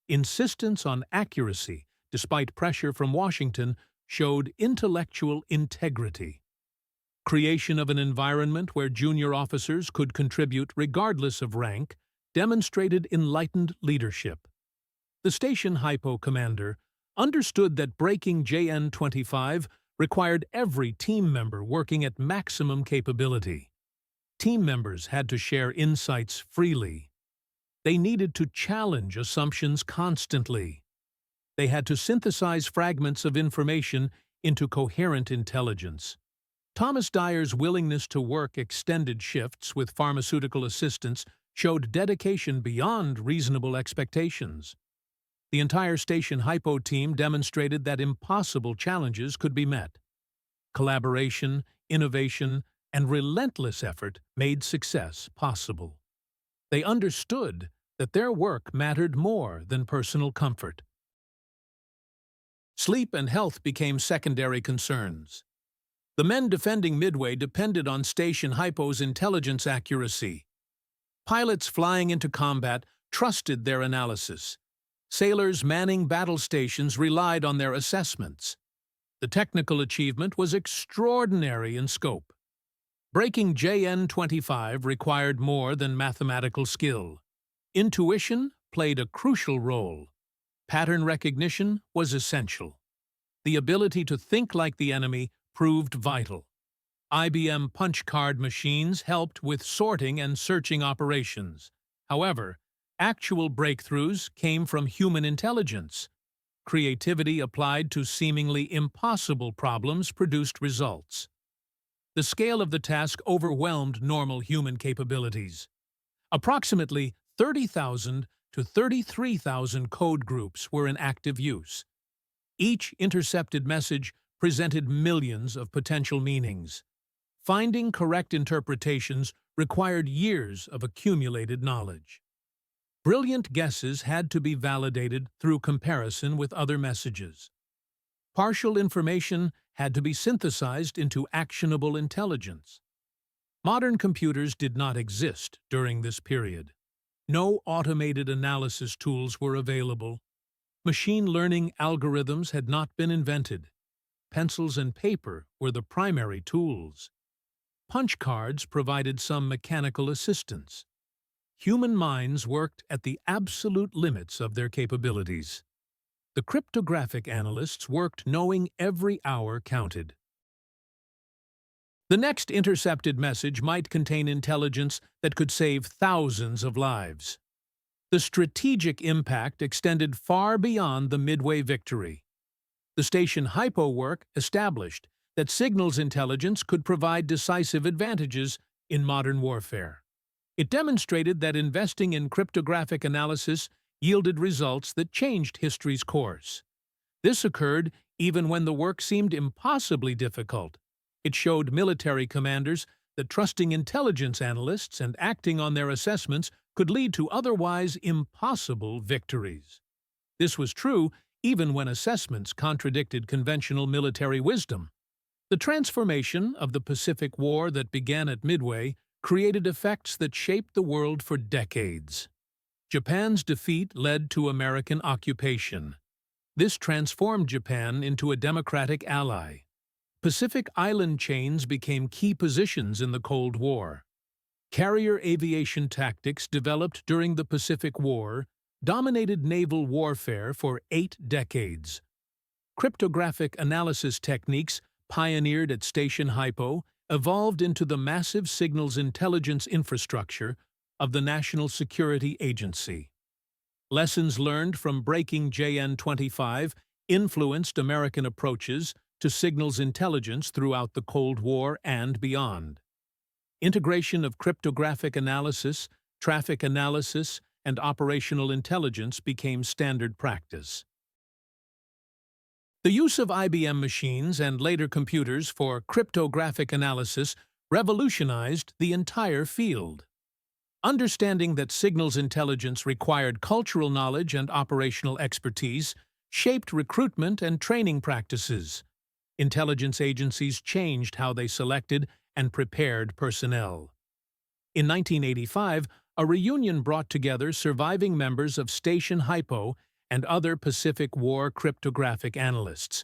Insistence on accuracy, despite pressure from Washington, showed intellectual integrity. Creation of an environment where junior officers could contribute regardless of rank demonstrated enlightened leadership. The Station Hypo commander understood that breaking JN-25 required every team member working at maximum capability. Team members had to share insights freely. They needed to challenge assumptions constantly. They had to synthesize fragments of information into coherent intelligence. Thomas Dyer's willingness to work extended shifts with pharmaceutical assistants showed dedication beyond reasonable expectations. The entire Station Hypo team demonstrated that impossible challenges could be met. Collaboration, innovation, and relentless effort made success possible. They understood that their work mattered more than personal comfort. Sleep and health became secondary concerns. The men defending Midway depended on Station Hypo's intelligence accuracy. Pilots flying into combat trusted their analysis. Sailors manning battle stations relied on their assessments. The technical achievement was extraordinary in scope. Breaking JN-25 required more than mathematical skill. Intuition played a crucial role. Pattern recognition was essential. The ability to think like the enemy proved vital. IBM punch card machines helped with sorting and searching operations. However, actual breakthroughs came from human intelligence. Creativity applied to seemingly impossible problems produced results. The scale of the task overwhelmed normal human capabilities. Approximately 30,000 to 33,000 code groups were in active use. Each intercepted message presented millions of potential meanings. Finding correct interpretations required years of accumulated knowledge. Brilliant guesses had to be validated through comparison with other messages. Partial information had to be synthesized into actionable intelligence. Modern computers did not exist during this period. No automated analysis tools were available. Machine learning algorithms had not been invented. Pencils and paper were the primary tools. Punch cards provided some mechanical assistance. Human minds worked at the absolute limits of their capabilities. The cryptographic analysts worked knowing every hour counted. The next intercepted message might contain intelligence that could save thousands of lives. The strategic impact extended far beyond the Midway victory. The Station Hypo work established that signals intelligence could provide decisive advantages in modern warfare. It demonstrated that investing in cryptographic analysis yielded results that changed history's course. This occurred even when the work seemed impossibly difficult. It showed military commanders that trusting intelligence analysts and acting on their assessments could lead to otherwise impossible victories. This was true even when assessments contradicted conventional military wisdom. The transformation of the Pacific War that began at Midway created effects that shaped the world for decades. Japan's defeat led to American occupation. This transformed Japan into a democratic ally. Pacific island chains became key positions in the Cold War. Carrier aviation tactics developed during the Pacific War dominated naval warfare for 8 decades. Cryptographic analysis techniques pioneered at Station Hypo evolved into the massive signals intelligence infrastructure of the National Security Agency. Lessons learned from breaking JN-25 influenced American approaches to signals intelligence throughout the Cold War and beyond. Integration of cryptographic analysis, traffic analysis, and operational intelligence became standard practice. The use of IBM machines and later computers for cryptographic analysis revolutionized the entire field. Understanding that signals intelligence required cultural knowledge and operational expertise shaped recruitment and training practices. Intelligence agencies changed how they selected and prepared personnel. In 1985, a reunion brought together surviving members of Station Hypo and other Pacific War cryptographic analysts.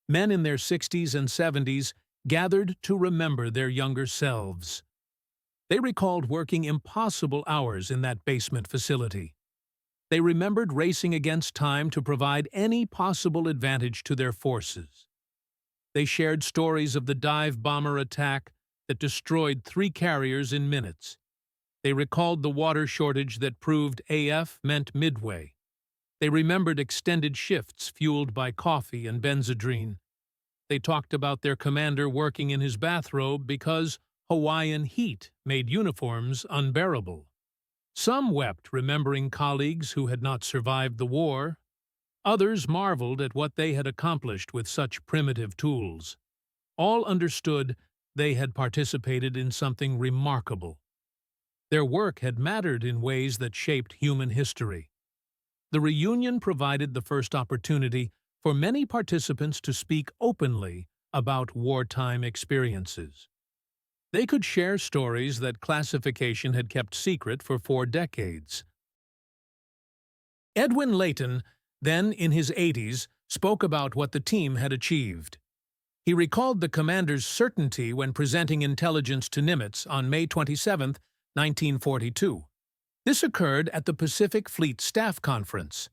Men in their 60s and 70s gathered to remember their younger selves. They recalled working impossible hours in that basement facility. They remembered racing against time to provide any possible advantage to their forces. They shared stories of the dive bomber attack that destroyed 3 carriers in minutes. They recalled the water shortage that proved AF meant Midway. They remembered extended shifts fueled by coffee and Benzedrine. They talked about their commander working in his bathrobe because Hawaiian heat made uniforms unbearable. Some wept remembering colleagues who had not survived the war. Others marveled at what they had accomplished with such primitive tools. All understood they had participated in something remarkable. Their work had mattered in ways that shaped human history. The reunion provided the first opportunity for many participants to speak openly about wartime experiences. They could share stories that classification had kept secret for 4 decades. Edwin Layton, then in his 80s, spoke about what the team had achieved. He recalled the commander's certainty when presenting intelligence to Nimitz on May 27, 1942. This occurred at the Pacific Fleet Staff Conference.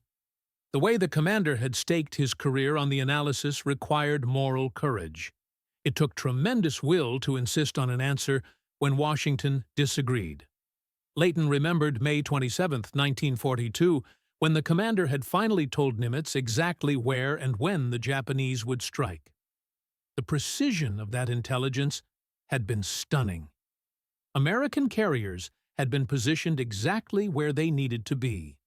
The way the commander had staked his career on the analysis required moral courage. It took tremendous will to insist on an answer when Washington disagreed. Layton remembered May 27, 1942, when the commander had finally told Nimitz exactly where and when the Japanese would strike. The precision of that intelligence had been stunning. American carriers had been positioned exactly where they needed to be.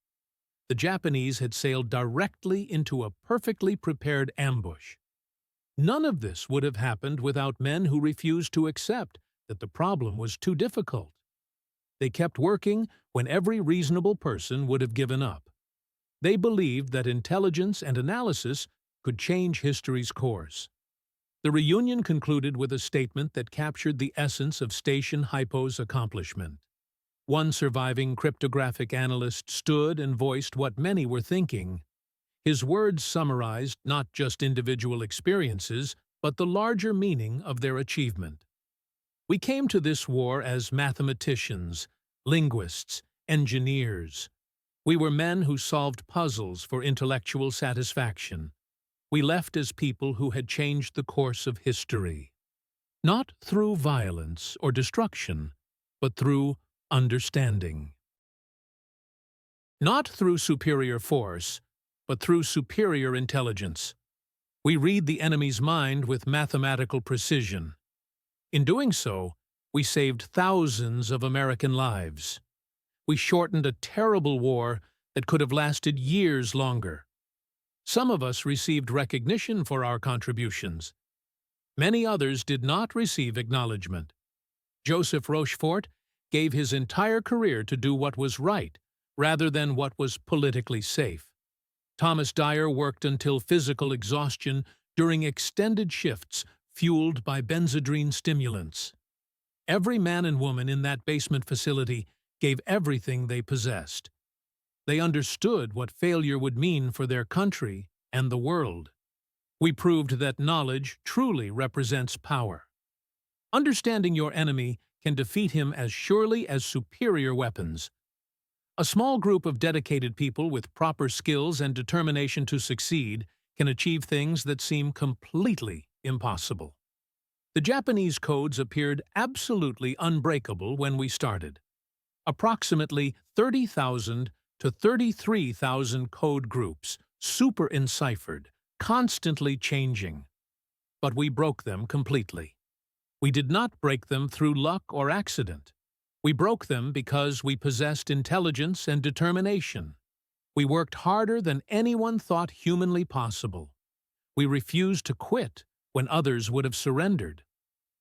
The Japanese had sailed directly into a perfectly prepared ambush. None of this would have happened without men who refused to accept that the problem was too difficult. They kept working when every reasonable person would have given up. They believed that intelligence and analysis could change history's course. The reunion concluded with a statement that captured the essence of Station Hypo's accomplishment. One surviving cryptographic analyst stood and voiced what many were thinking. His words summarized not just individual experiences, but the larger meaning of their achievement. We came to this war as mathematicians, linguists, engineers. We were men who solved puzzles for intellectual satisfaction. We left as people who had changed the course of history. Not through violence or destruction, but through understanding. Not through superior force, but through superior intelligence. We read the enemy's mind with mathematical precision. In doing so, we saved thousands of American lives. We shortened a terrible war that could have lasted years longer. Some of us received recognition for our contributions. Many others did not receive acknowledgement. Joseph Rochefort gave his entire career to do what was right, rather than what was politically safe. Thomas Dyer worked until physical exhaustion during extended shifts fueled by Benzedrine stimulants. Every man and woman in that basement facility gave everything they possessed. They understood what failure would mean for their country and the world. We proved that knowledge truly represents power. Understanding your enemy can defeat him as surely as superior weapons. A small group of dedicated people with proper skills and determination to succeed can achieve things that seem completely impossible. The Japanese codes appeared absolutely unbreakable when we started. Approximately 30,000 to 33,000 code groups, super enciphered, constantly changing. But we broke them completely. We did not break them through luck or accident. We broke them because we possessed intelligence and determination. We worked harder than anyone thought humanly possible. We refused to quit when others would have surrendered.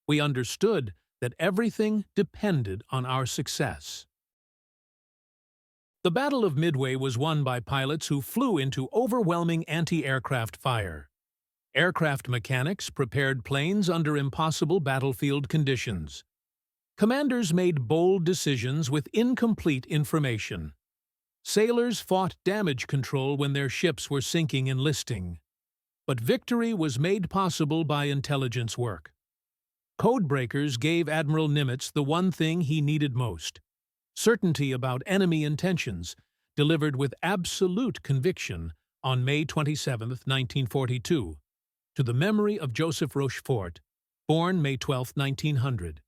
We understood that everything depended on our success. The Battle of Midway was won by pilots who flew into overwhelming anti-aircraft fire. Aircraft mechanics prepared planes under impossible battlefield conditions. Commanders made bold decisions with incomplete information. Sailors fought damage control when their ships were sinking and listing. But victory was made possible by intelligence work. Codebreakers gave Admiral Nimitz the one thing he needed most: certainty about enemy intentions, delivered with absolute conviction on May 27, 1942, to the memory of Joseph Rochefort, born May 12, 1900.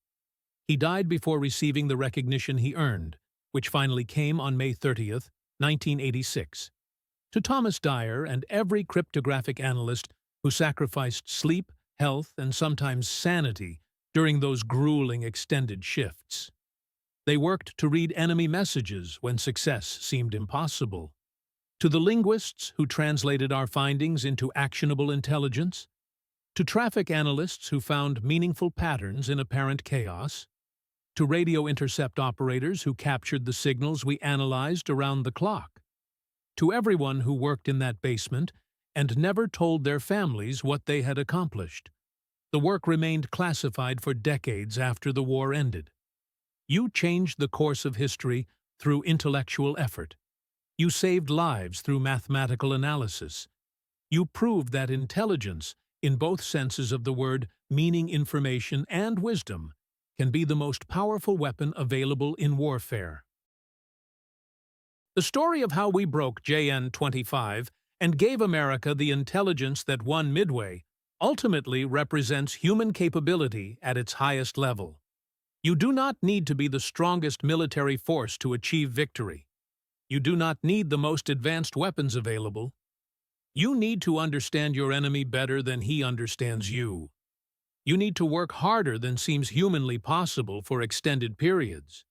He died before receiving the recognition he earned, which finally came on May 30, 1986. To Thomas Dyer and every cryptographic analyst who sacrificed sleep, health, and sometimes sanity during those grueling extended shifts. They worked to read enemy messages when success seemed impossible. To the linguists who translated our findings into actionable intelligence. To traffic analysts who found meaningful patterns in apparent chaos. To radio intercept operators who captured the signals we analyzed around the clock. To everyone who worked in that basement and never told their families what they had accomplished. The work remained classified for decades after the war ended. You changed the course of history through intellectual effort. You saved lives through mathematical analysis. You proved that intelligence, in both senses of the word, meaning information and wisdom, can be the most powerful weapon available in warfare. The story of how we broke JN-25 and gave America the intelligence that won Midway ultimately represents human capability at its highest level. You do not need to be the strongest military force to achieve victory. You do not need the most advanced weapons available. You need to understand your enemy better than he understands you. You need to work harder than seems humanly possible for extended periods.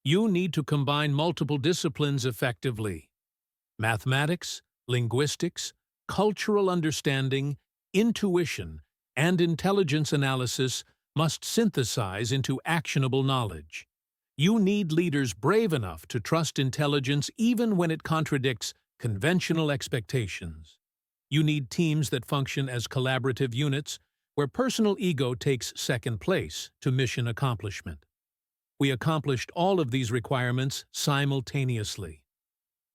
You need to combine multiple disciplines effectively. Mathematics, linguistics, cultural understanding, intuition, and intelligence analysis must synthesize into actionable knowledge. You need leaders brave enough to trust intelligence even when it contradicts conventional expectations. You need teams that function as collaborative units where personal ego takes second place to mission accomplishment. We accomplished all of these requirements simultaneously.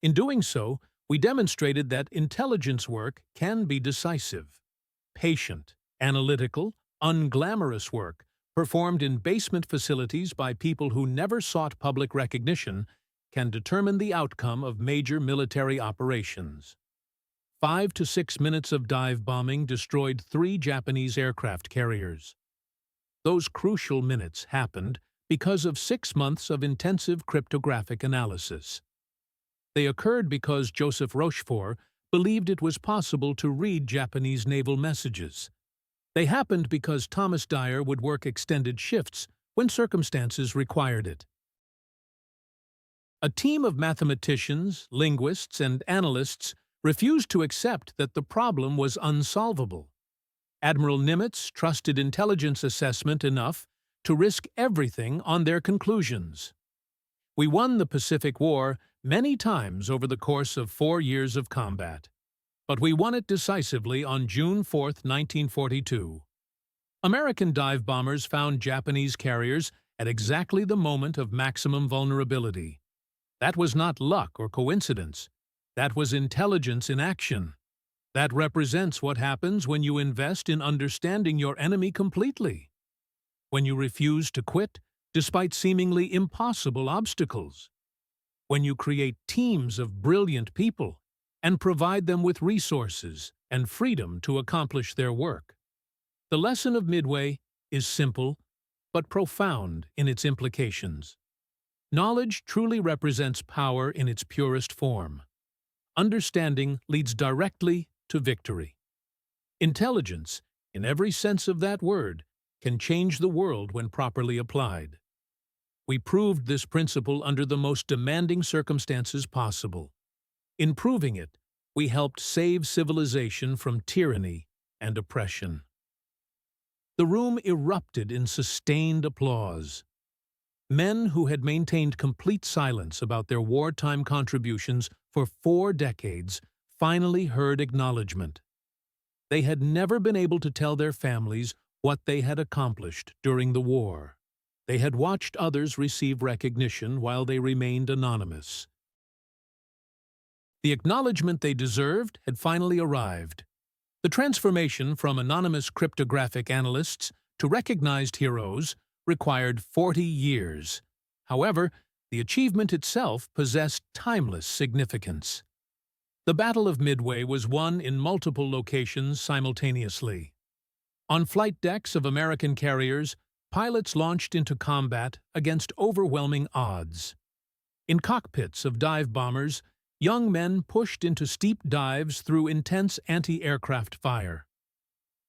In doing so, we demonstrated that intelligence work can be decisive, patient, analytical, unglamorous work performed in basement facilities by people who never sought public recognition can determine the outcome of major military operations. 5 to 6 minutes of dive bombing destroyed 3 Japanese aircraft carriers. Those crucial minutes happened because of 6 months of intensive cryptographic analysis. They occurred because Joseph Rochefort believed it was possible to read Japanese naval messages. They happened because Thomas Dyer would work extended shifts when circumstances required it. A team of mathematicians, linguists, and analysts refused to accept that the problem was unsolvable. Admiral Nimitz trusted intelligence assessment enough to risk everything on their conclusions. We won the Pacific War many times over the course of 4 years of combat. But we won it decisively on June 4, 1942. American dive bombers found Japanese carriers at exactly the moment of maximum vulnerability. That was not luck or coincidence. That was intelligence in action. That represents what happens when you invest in understanding your enemy completely, when you refuse to quit despite seemingly impossible obstacles, when you create teams of brilliant people and provide them with resources and freedom to accomplish their work. The lesson of Midway is simple but profound in its implications. Knowledge truly represents power in its purest form. Understanding leads directly to victory. Intelligence, in every sense of that word, can change the world when properly applied. We proved this principle under the most demanding circumstances possible. In proving it, we helped save civilization from tyranny and oppression. The room erupted in sustained applause. Men who had maintained complete silence about their wartime contributions for 4 decades finally heard acknowledgement. They had never been able to tell their families what they had accomplished during the war. They had watched others receive recognition while they remained anonymous. The acknowledgement they deserved had finally arrived. The transformation from anonymous cryptographic analysts to recognized heroes required 40 years. However, the achievement itself possessed timeless significance. The Battle of Midway was won in multiple locations simultaneously. On flight decks of American carriers, pilots launched into combat against overwhelming odds. In cockpits of dive bombers, young men pushed into steep dives through intense anti-aircraft fire.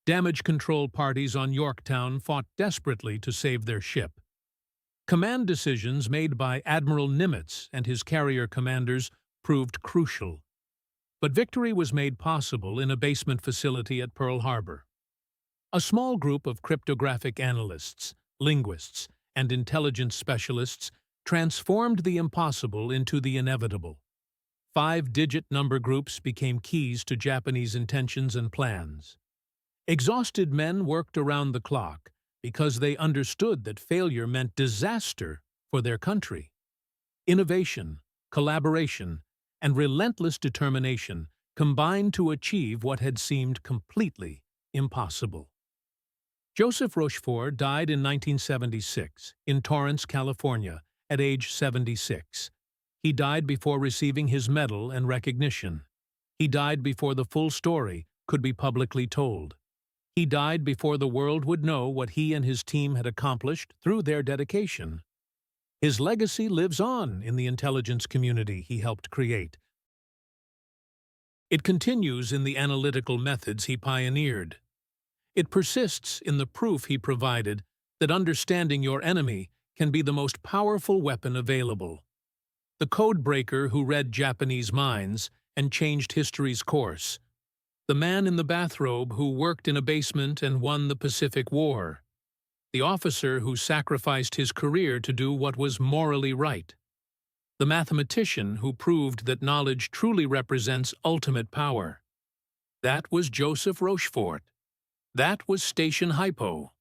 Damage control parties on Yorktown fought desperately to save their ship. Command decisions made by Admiral Nimitz and his carrier commanders proved crucial. But victory was made possible in a basement facility at Pearl Harbor. A small group of cryptographic analysts, linguists, and intelligence specialists transformed the impossible into the inevitable. 5-digit number groups became keys to Japanese intentions and plans. Exhausted men worked around the clock because they understood that failure meant disaster for their country. Innovation, collaboration, and relentless determination combined to achieve what had seemed completely impossible. Joseph Rochefort died in 1976 in Torrance, California, at age 76. He died before receiving his medal and recognition. He died before the full story could be publicly told. He died before the world would know what he and his team had accomplished through their dedication. His legacy lives on in the intelligence community he helped create. It continues in the analytical methods he pioneered. It persists in the proof he provided that understanding your enemy can be the most powerful weapon available. The code breaker who read Japanese minds and changed history's course. The man in the bathrobe who worked in a basement and won the Pacific War. The officer who sacrificed his career to do what was morally right. The mathematician who proved that knowledge truly represents ultimate power. That was Joseph Rochefort. That was Station Hypo.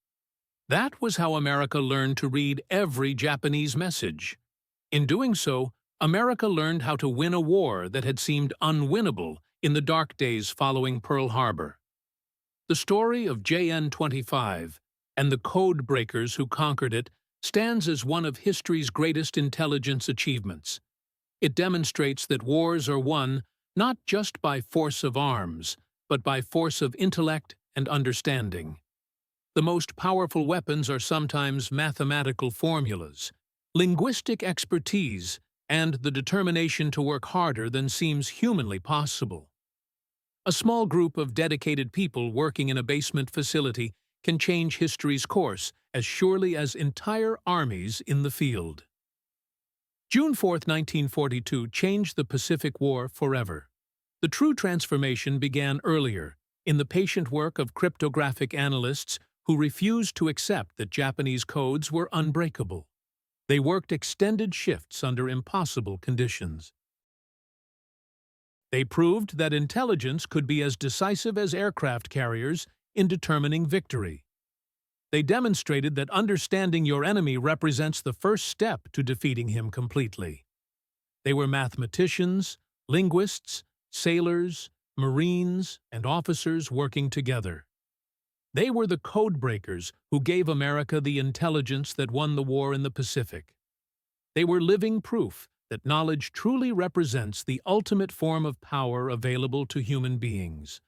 That was how America learned to read every Japanese message. In doing so, America learned how to win a war that had seemed unwinnable in the dark days following Pearl Harbor. The story of JN-25 and the code breakers who conquered it stands as one of history's greatest intelligence achievements. It demonstrates that wars are won not just by force of arms, but by force of intellect and understanding. The most powerful weapons are sometimes mathematical formulas, linguistic expertise, and the determination to work harder than seems humanly possible. A small group of dedicated people working in a basement facility can change history's course as surely as entire armies in the field. June 4, 1942 changed the Pacific War forever. The true transformation began earlier, in the patient work of cryptographic analysts who refused to accept that Japanese codes were unbreakable. They worked extended shifts under impossible conditions. They proved that intelligence could be as decisive as aircraft carriers in determining victory. They demonstrated that understanding your enemy represents the first step to defeating him completely. They were mathematicians, linguists, sailors, Marines, and officers working together. They were the code breakers who gave America the intelligence that won the war in the Pacific. They were living proof that knowledge truly represents the ultimate form of power available to human beings.